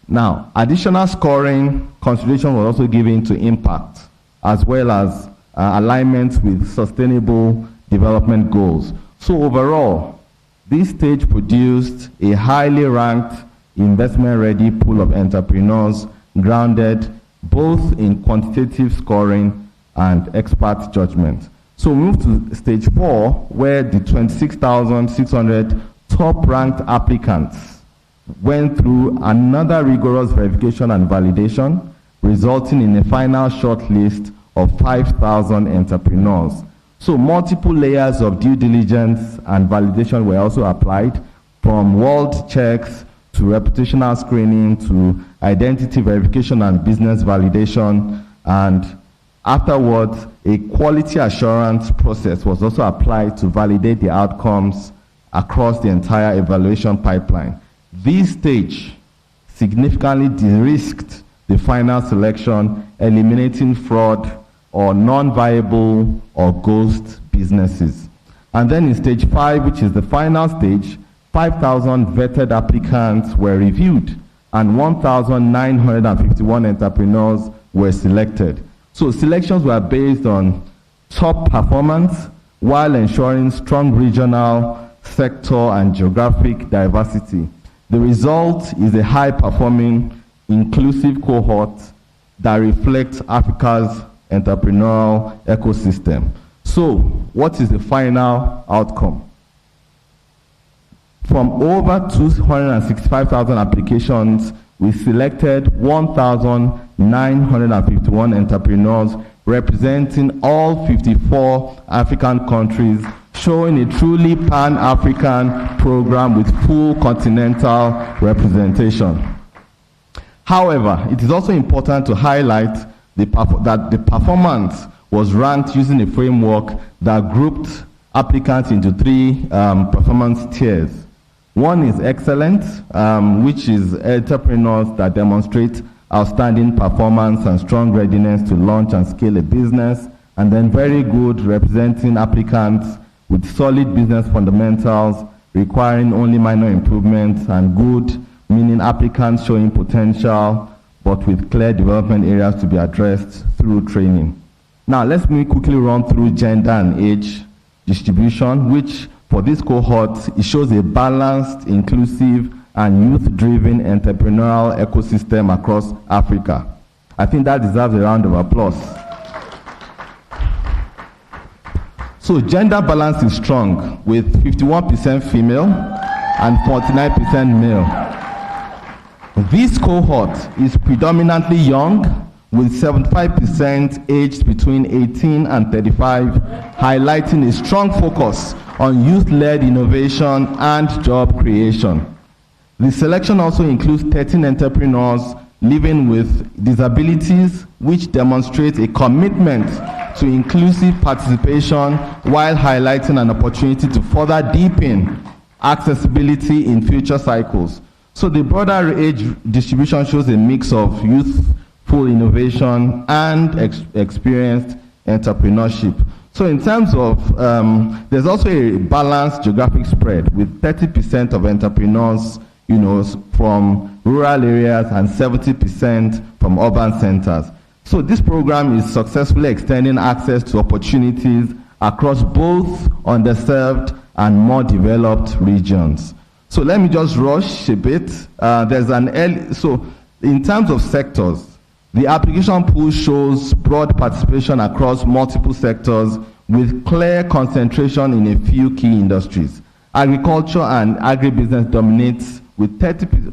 S17: Now, additional scoring consideration was also given to impact, as well as alignment with sustainable development goals. So overall, this stage produced a highly ranked, investment-ready pool of entrepreneurs grounded both in quantitative scoring and expert judgment. So we move to stage 4, where the 26,600 top-ranked applicants went through another rigorous verification and validation, resulting in a final shortlist of 5,000 entrepreneurs. So multiple layers of due diligence and validation were also applied, from world checks to reputational screening to identity verification and business validation, and afterwards, a quality assurance process was also applied to validate the outcomes across the entire evaluation pipeline. This stage significantly de-risked the final selection, eliminating fraud or non-viable or ghost businesses. And then in stage 5, which is the final stage, 5,000 vetted applicants were reviewed and 1,951 entrepreneurs were selected. So selections were based on top performance while ensuring strong regional, sector, and geographic diversity. The result is a high-performing, inclusive cohort that reflects Africa's entrepreneurial ecosystem. So, what is the final outcome? From over 265,000 applications, we selected 1,951 entrepreneurs representing all 54 African countries, showing a truly pan-African program with full continental representation. However, it is also important to highlight that the performance was ranked using a framework that grouped applicants into 3 performance tiers. One is excellent, which is entrepreneurs that demonstrate outstanding performance and strong readiness to launch and scale a business, and then very good, representing applicants with solid business fundamentals requiring only minor improvements, and good, meaning applicants showing potential but with clear development areas to be addressed through training. Now, let's quickly run through gender and age distribution, which for this cohort, it shows a balanced, inclusive, and youth-driven entrepreneurial ecosystem across Africa. I think that deserves a round of applause. So gender balance is strong, with 51% female and 49% male. This cohort is predominantly young, with 75% aged between 18 and 35, highlighting a strong focus on youth-led innovation and job creation. The selection also includes 13 entrepreneurs living with disabilities, which demonstrates a commitment to inclusive participation while highlighting an opportunity to further deepen accessibility in future cycles. So the broader age distribution shows a mix of youthful innovation and experienced entrepreneurship. So in terms of, there's also a balanced geographic spread with 30% of entrepreneurs, from rural areas and 70% from urban centers. So this program is successfully extending access to opportunities across both underserved and more developed regions. So let me just rush a bit. So in terms of sectors, the application pool shows broad participation across multiple sectors with clear concentration in a few key industries. Agriculture and agribusiness dominates with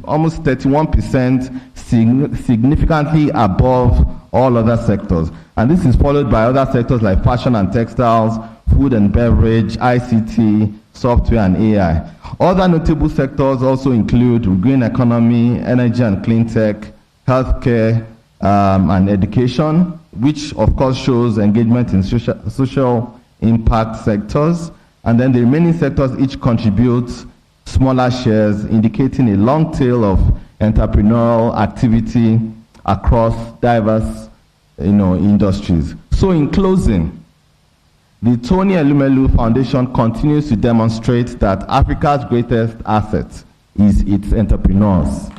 S17: almost 31%, significantly above all other sectors. And this is followed by other sectors like fashion and textiles, food and beverage, ICT, software and AI. Other notable sectors also include green economy, energy and clean tech, healthcare, and education, which of course shows engagement in social impact sectors. And then the remaining sectors each contribute smaller shares, indicating a long tail of entrepreneurial activity across diverse industries. So in closing, the Tony Elumelu Foundation continues to demonstrate that Africa's greatest asset is its entrepreneurs.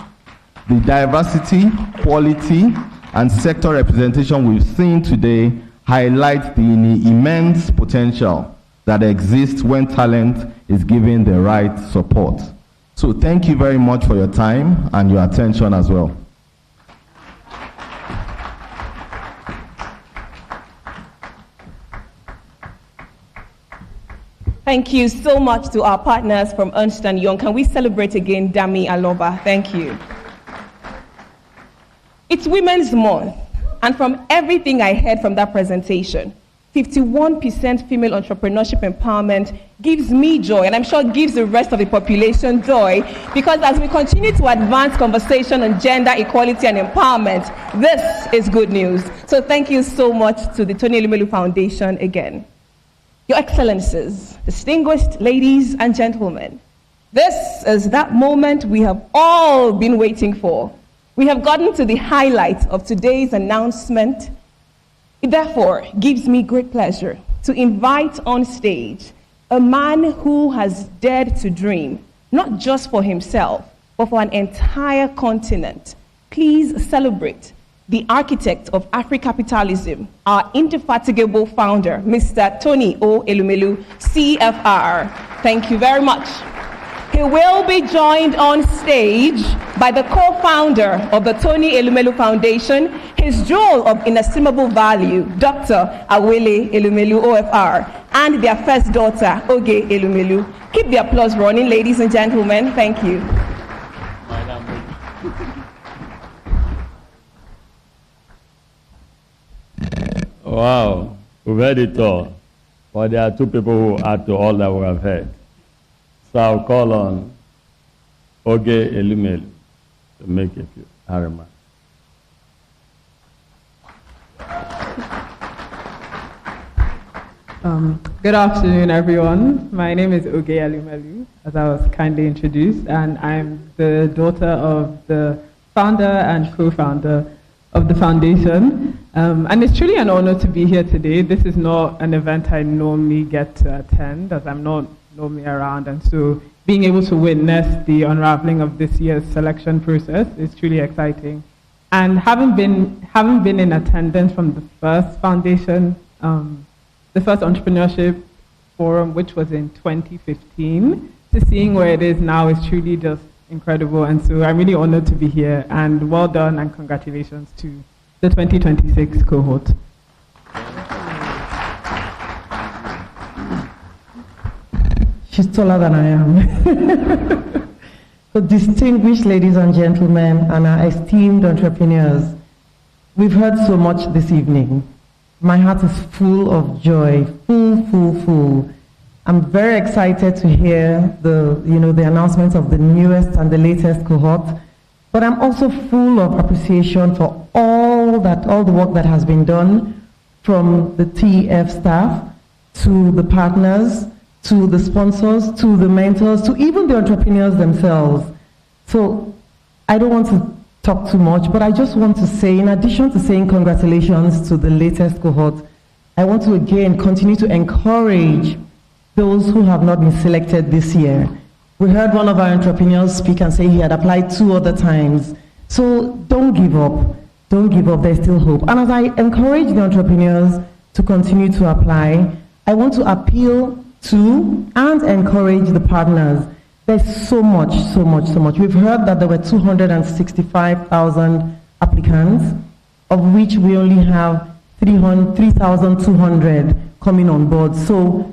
S17: The diversity, quality, and sector representation we've seen today highlight the immense potential that exists when talent is given the right support. So thank you very much for your time and your attention as well.
S2: Thank you so much to our partners from Ernst & Young. Can we celebrate again Dami Aloba? Thank you. It's Women's Month, and from everything I heard from that presentation, 51% female entrepreneurship empowerment gives me joy, and I'm sure gives the rest of the population joy, because as we continue to advance conversation on gender equality and empowerment, this is good news. So thank you so much to the Tony Elumelu Foundation again. Your Excellencies, distinguished ladies and gentlemen, this is that moment we have all been waiting for. We have gotten to the highlight of today's announcement. It therefore gives me great pleasure to invite on stage a man who has dared to dream, not just for himself, but for an entire continent. Please celebrate the architect of Afri-capitalism, our indefatigable founder, Mr. Tony O. Elumelu, CFR. Thank you very much. He will be joined on stage by the co-founder of the Tony Elumelu Foundation, his jewel of inestimable value, Dr. Awele Elumelu, OFR, and their first daughter, Oge Elumelu. Keep the applause running, ladies and gentlemen. Thank you.
S18: Wow, we've heard it all. But there are two people who add to all that we have heard. So I'll call on Oge Elumelu to make a few remarks.
S19: Good afternoon, everyone. My name is Oge Elumelu, as I was kindly introduced, and I'm the daughter of the founder and co-founder of the foundation. And it's truly an honor to be here today. This is not an event I normally get to attend, as I'm not normally around, and so being able to witness the unraveling of this year's selection process is truly exciting. And having been in attendance from the first foundation, the first entrepreneurship forum, which was in 2015, to seeing where it is now is truly just incredible. And so I'm really honored to be here, and well done and congratulations to the 2026 cohort.
S5: She's taller than I am. So distinguished ladies and gentlemen and our esteemed entrepreneurs, we've heard so much this evening. My heart is full of joy, full. I'm very excited to hear the announcements of the newest and the latest cohort, but I'm also full of appreciation for all the work that has been done, from the TEF staff to the partners, to the sponsors, to the mentors, to even the entrepreneurs themselves. So I don't want to talk too much, but I just want to say, in addition to saying congratulations to the latest cohort, I want to again continue to encourage those who have not been selected this year. We heard one of our entrepreneurs speak and say he had applied 2 other times. So don't give up. Don't give up. There's still hope. And as I encourage the entrepreneurs to continue to apply, I want to appeal to and encourage the partners. There's so much. We've heard that there were 265,000 applicants, of which we only have 3,200 coming on board. So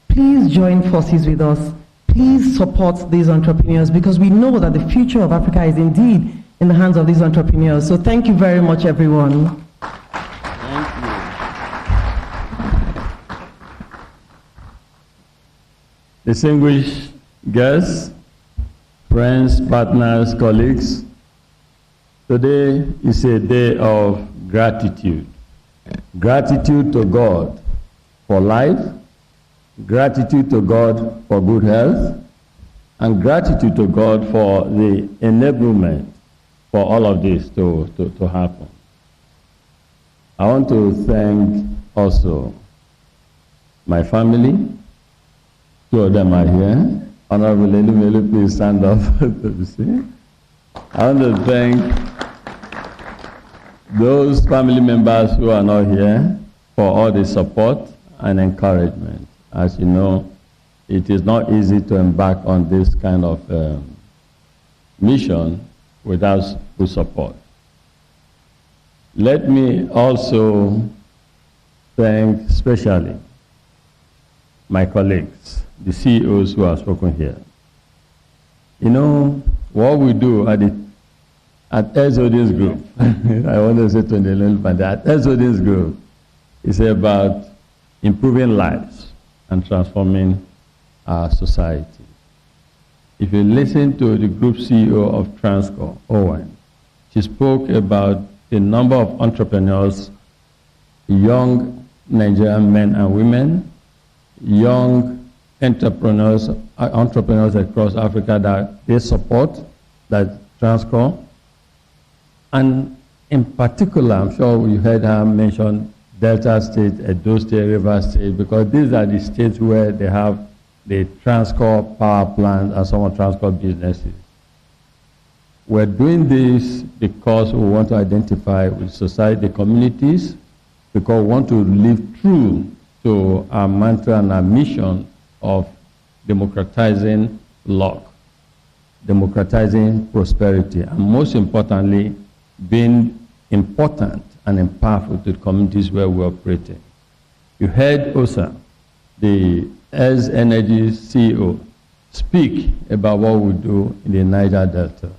S5: please join forces with us. Please support these entrepreneurs, because we know that the future of Africa is indeed in the hands of these entrepreneurs. So thank you very much, everyone.
S18: Thank you. Distinguished guests, friends, partners, colleagues, today is a day of gratitude. Gratitude to God for life, gratitude to God for good health, and gratitude to God for the enablement for all of this to happen. I want to thank also my family. 2 of them are here. Honorable Elumelu, please stand up to see. I want to thank those family members who are not here for all the support and encouragement. As you know, it is not easy to embark on this kind of mission without good support. Let me also thank especially my colleagues, the CEOs who have spoken here. You know, what we do at SOD's group, I want to say to the little bit that SOD's group is about improving lives and transforming our society. If you listen to the group CEO of Transcorp, Owen, she spoke about the number of entrepreneurs, young Nigerian men and women, young entrepreneurs across Africa that they support, that Transcorp. And in particular, I'm sure you heard her mention Delta State, Edo State, River State, because these are the states where they have the Transcorp power plants and some of Transcorp businesses. We're doing this because we want to identify with society, communities, because we want to live true to our mantra and our mission of democratizing luck, democratizing prosperity, and most importantly, being important and impactful to the communities where we operate in. You heard Osa, the as Energy CEO, speak about what we do in the Niger Delta.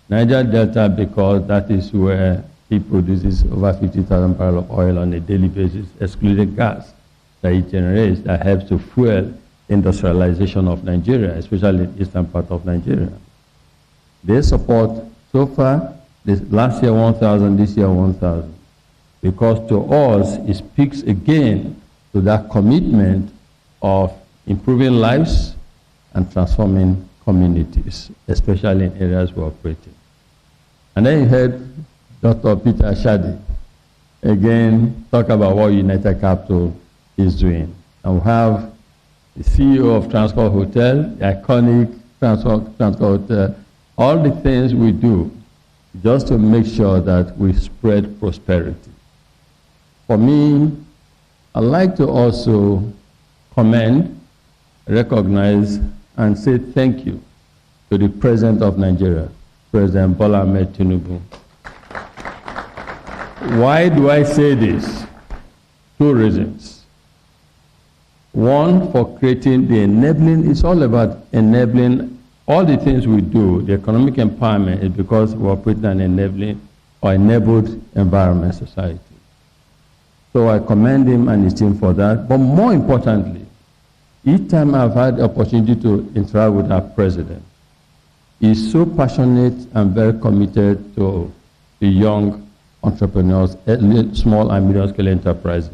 S18: Niger Delta, because that is where he produces over 50,000 barrels of oil on a daily basis, excluding gas that it generates, that helps to fuel industrialization of Nigeria, especially in the eastern part of Nigeria. They support, so far, last year 1,000, this year 1,000. Because to us, it speaks again to that commitment of improving lives and transforming communities, especially in areas we operate in. And then you heard Dr. Peter Shadi again talk about what United Capital is doing. And we have the CEO of Transcorp Hotel, the iconic Transcorp Hotel, all the things we do just to make sure that we spread prosperity. For me, I'd like to also commend, recognize, and say thank you to the President of Nigeria, President Bola Ahmed Tinubu. Why do I say this? 2 reasons. One, for creating the enabling, it's all about enabling all the things we do. The economic empowerment is because we operate in an enabling or enabled environment society. So I commend him and his team for that. But more importantly, each time I've had the opportunity to interact with our president, he's so passionate and very committed to the young entrepreneurs, small and medium-scale enterprises.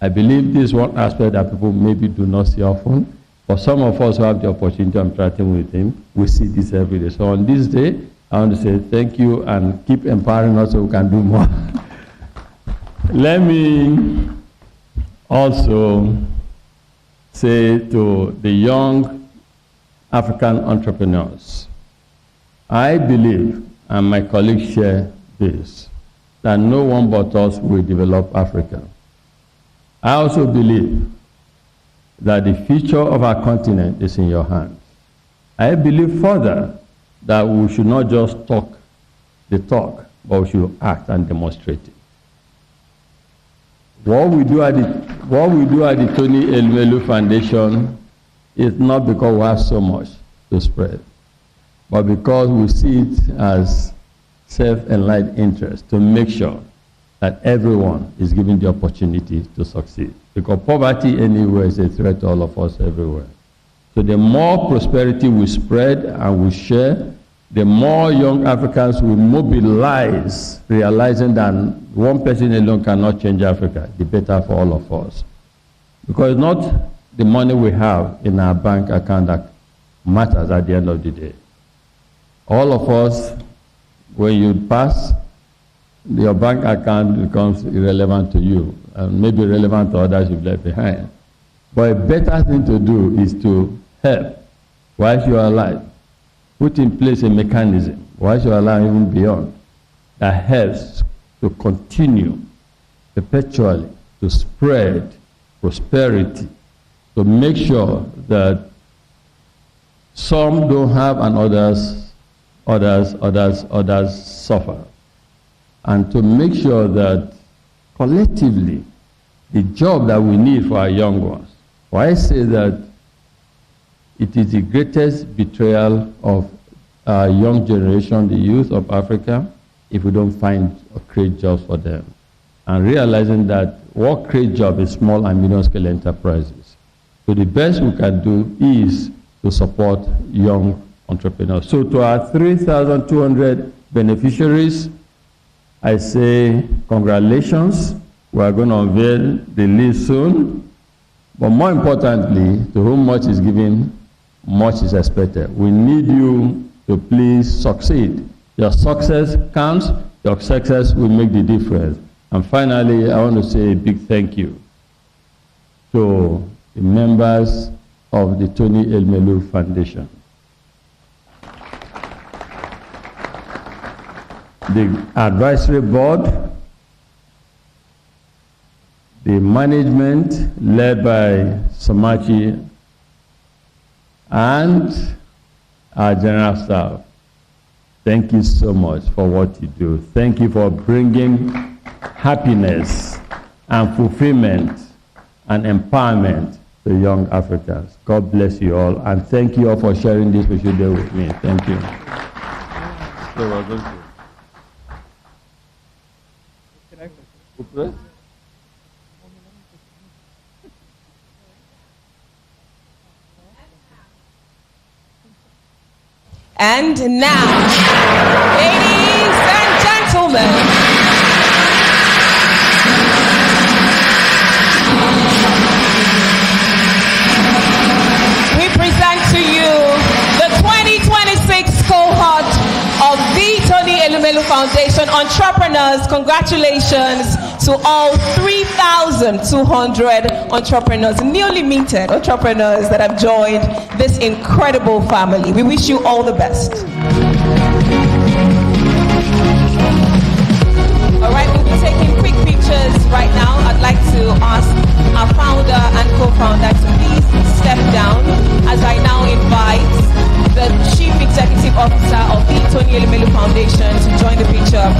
S18: I believe this is one aspect that people maybe do not see often. For some of us who have the opportunity of interacting with him, we see this every day. So on this day, I want to say thank you and keep empowering us so we can do more. Let me also say to the young African entrepreneurs, I believe, and my colleagues share this, that no one but us will develop Africa. I also believe that the future of our continent is in your hands. I believe further that we should not just talk the talk, but we should act and demonstrate it. What we do at the Tony Elumelu Foundation is not because we have so much to spread, but because we see it as self-enlightened interest to make sure that everyone is given the opportunity to succeed. Because poverty anywhere is a threat to all of us everywhere. So the more prosperity we spread and we share, the more young Africans will mobilize, realizing that one person alone cannot change Africa, the better for all of us. Because it's not the money we have in our bank account that matters at the end of the day. All of us, when you pass, your bank account becomes irrelevant to you, and maybe relevant to others you've left behind. But a better thing to do is to help while you are alive. Put in place a mechanism while you are alive, even beyond, that helps to continue perpetually to spread prosperity, to make sure that some don't have and others suffer. And to make sure that collectively, the job that we need for our young ones, why I say that it is the greatest betrayal of our young generation, the youth of Africa, if we don't find or create jobs for them. And realizing that what creates jobs is small and medium scale enterprises. So the best we can do is to support young entrepreneurs. So to our 3,200 beneficiaries, I say congratulations. We are going to unveil the list soon. But more importantly, to whom much is given, much is expected. We need you to please succeed. Your success counts. Your success will make the difference. And finally, I want to say a big thank you to the members of the Tony Elumelu Foundation. The advisory board, the management led by Somachi, and our general staff. Thank you so much for what you do. Thank you for bringing happiness and fulfillment and empowerment to young Africans. God bless you all, and thank you all for sharing this special day with me. Thank you. You're welcome.
S2: And now, ladies and gentlemen, we present to you the 2026 cohort of the Tony Elumelu Foundation Entrepreneurs. Congratulations to all 3,200 entrepreneurs, newly minted entrepreneurs that have joined this incredible family. We wish you all the best. All right, we'll be taking quick pictures right now. I'd like to ask our founder and co-founder to please step down as I now invite the Chief Executive Officer of the Tony Elumelu Foundation to join the picture.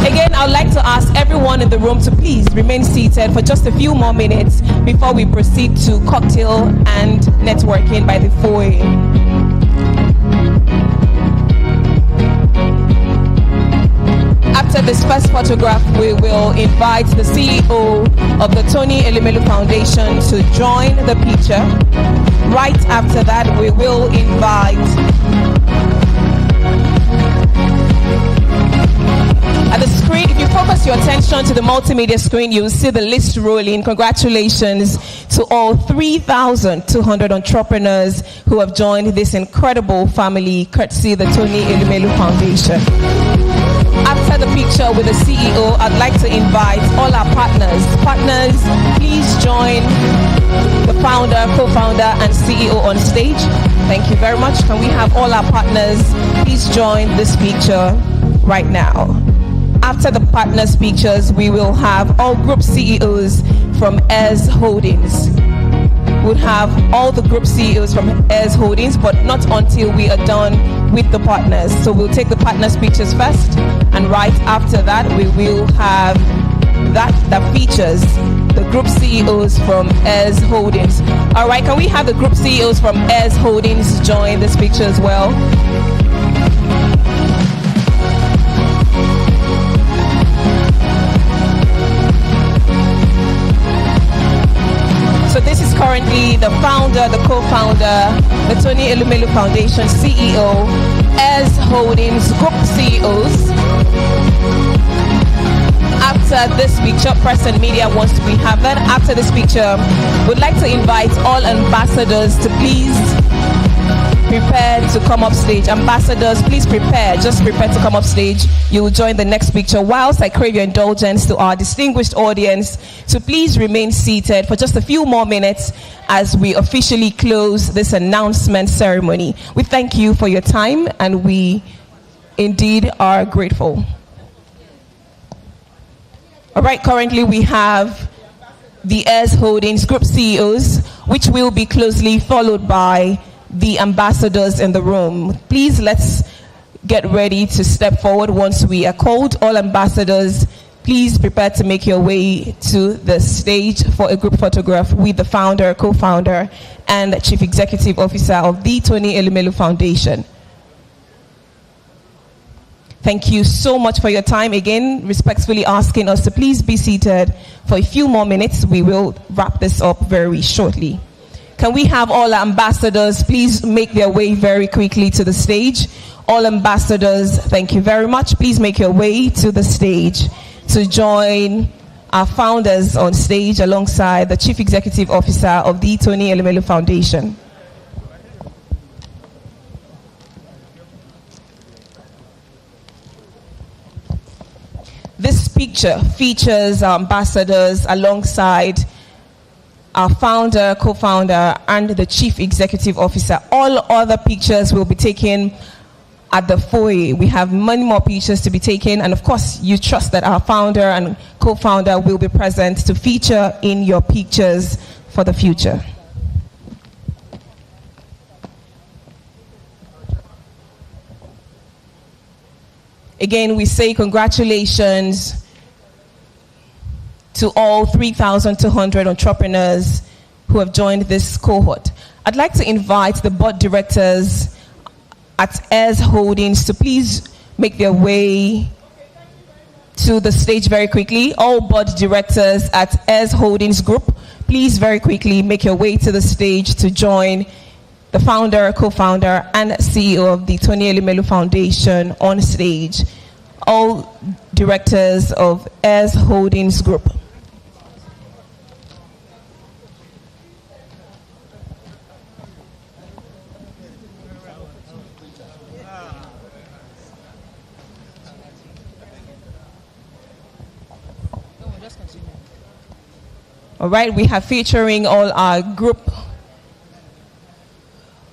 S2: Again, I'd like to ask everyone in the room to please remain seated for just a few more minutes before we proceed to cocktail and networking by the foyer. After this first photograph, we will invite the CEO of the Tony Elumelu Foundation to join the picture. Right after that, we will invite at the screen. If you focus your attention to the multimedia screen, you'll see the list rolling. Congratulations to all 3,200 entrepreneurs who have joined this incredible family, courtesy of the Tony Elumelu Foundation. After the picture with the CEO, I'd like to invite all our partners. Partners, please join the founder, co-founder, and CEO on stage. Thank you very much. Can we have all our partners please join this picture right now? After the partners' pictures, we will have all group CEOs from ES Holdings. We'll have all the group CEOs from ES Holdings, but not until we are done with the partners. So we'll take the partners' pictures first, and right after that, we will have that features the group CEOs from ES Holdings. All right, can we have the group CEOs from ES Holdings join this picture as well? So this is currently the founder, the co-founder, the Tony Elumelu Foundation CEO, ES Holdings Group CEOs. After this picture, press and media wants to be having. After this picture, we'd like to invite all ambassadors to please prepare to come up stage. Ambassadors, please prepare. Just prepare to come up stage. You will join the next picture. Whilst I crave your indulgence to our distinguished audience to please remain seated for just a few more minutes as we officially close this announcement ceremony. We thank you for your time, and we indeed are grateful. All right, currently we have the ES Holdings Group CEOs, which will be closely followed by the ambassadors in the room. Please, let's get ready to step forward once we are called. All ambassadors, please prepare to make your way to the stage for a group photograph with the founder, co-founder, and chief executive officer of the Tony Elumelu Foundation. Thank you so much for your time. Again, respectfully asking us to please be seated for a few more minutes. We will wrap this up very shortly. Can we have all our ambassadors please make their way very quickly to the stage? All ambassadors, thank you very much. Please make your way to the stage to join our founders on stage alongside the Chief Executive Officer of the Tony Elumelu Foundation. This picture features our ambassadors alongside our founder, co-founder, and the chief executive officer. All other pictures will be taken at the foyer. We have many more pictures to be taken, and of course, you trust that our founder and co-founder will be present to feature in your pictures for the future. Again, we say congratulations to all 3,200 entrepreneurs who have joined this cohort. I'd like to invite the board directors at ES Holdings to please make their way to the stage very quickly. All board directors at ES Holdings Group, please very quickly make your way to the stage to join the founder, co-founder, and CEO of the Tony Elumelu Foundation on stage. All directors of ES Holdings Group. All right, we have featuring all our group,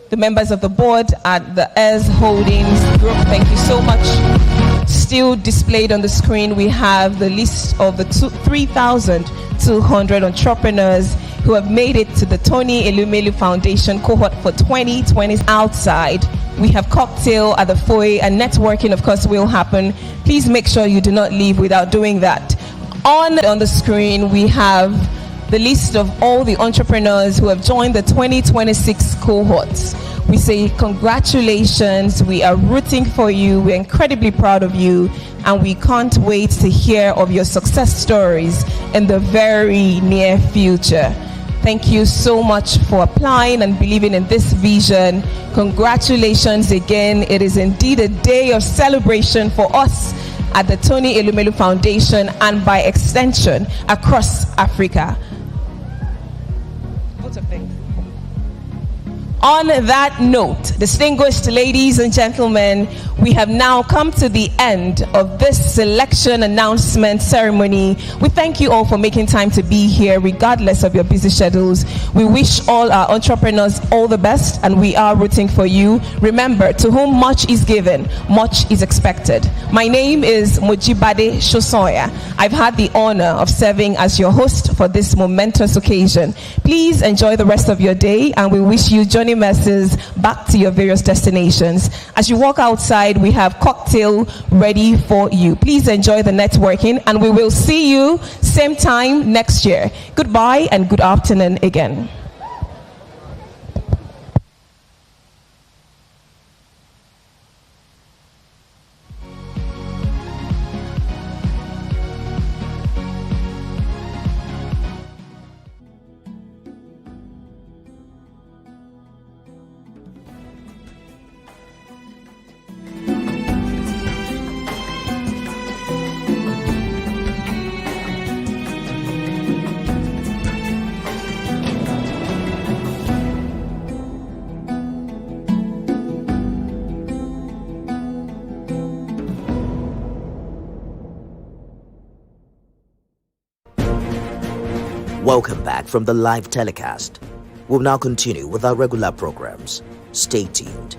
S2: the members of the board at the ES Holdings Group. Thank you so much. Still displayed on the screen, we have the list of the 3,200 entrepreneurs who have made it to the Tony Elumelu Foundation cohort for 2020. Outside, we have cocktail at the foyer, and networking, of course, will happen. Please make sure you do not leave without doing that. On the screen, we have the list of all the entrepreneurs who have joined the 2026 cohorts. We say congratulations, we are rooting for you, we're incredibly proud of you, and we can't wait to hear of your success stories in the very near future. Thank you so much for applying and believing in this vision. Congratulations again. It is indeed a day of celebration for us at the Tony Elumelu Foundation and by extension across Africa. On that note, distinguished ladies and gentlemen, we have now come to the end of this selection announcement ceremony. We thank you all for making time to be here, regardless of your busy schedules. We wish all our entrepreneurs all the best, and we are rooting for you. Remember, to whom much is given, much is expected. My name is Mojibade Shosoya. I've had the honor of serving as your host for this momentous occasion. Please enjoy the rest of your day, and we wish you journey messes back to your various destinations. As you walk outside, we have cocktail ready for you. Please enjoy the networking, and we will see you same time next year. Goodbye and good afternoon again.
S20: Welcome back from the live telecast. We'll now continue with our regular programs. Stay tuned.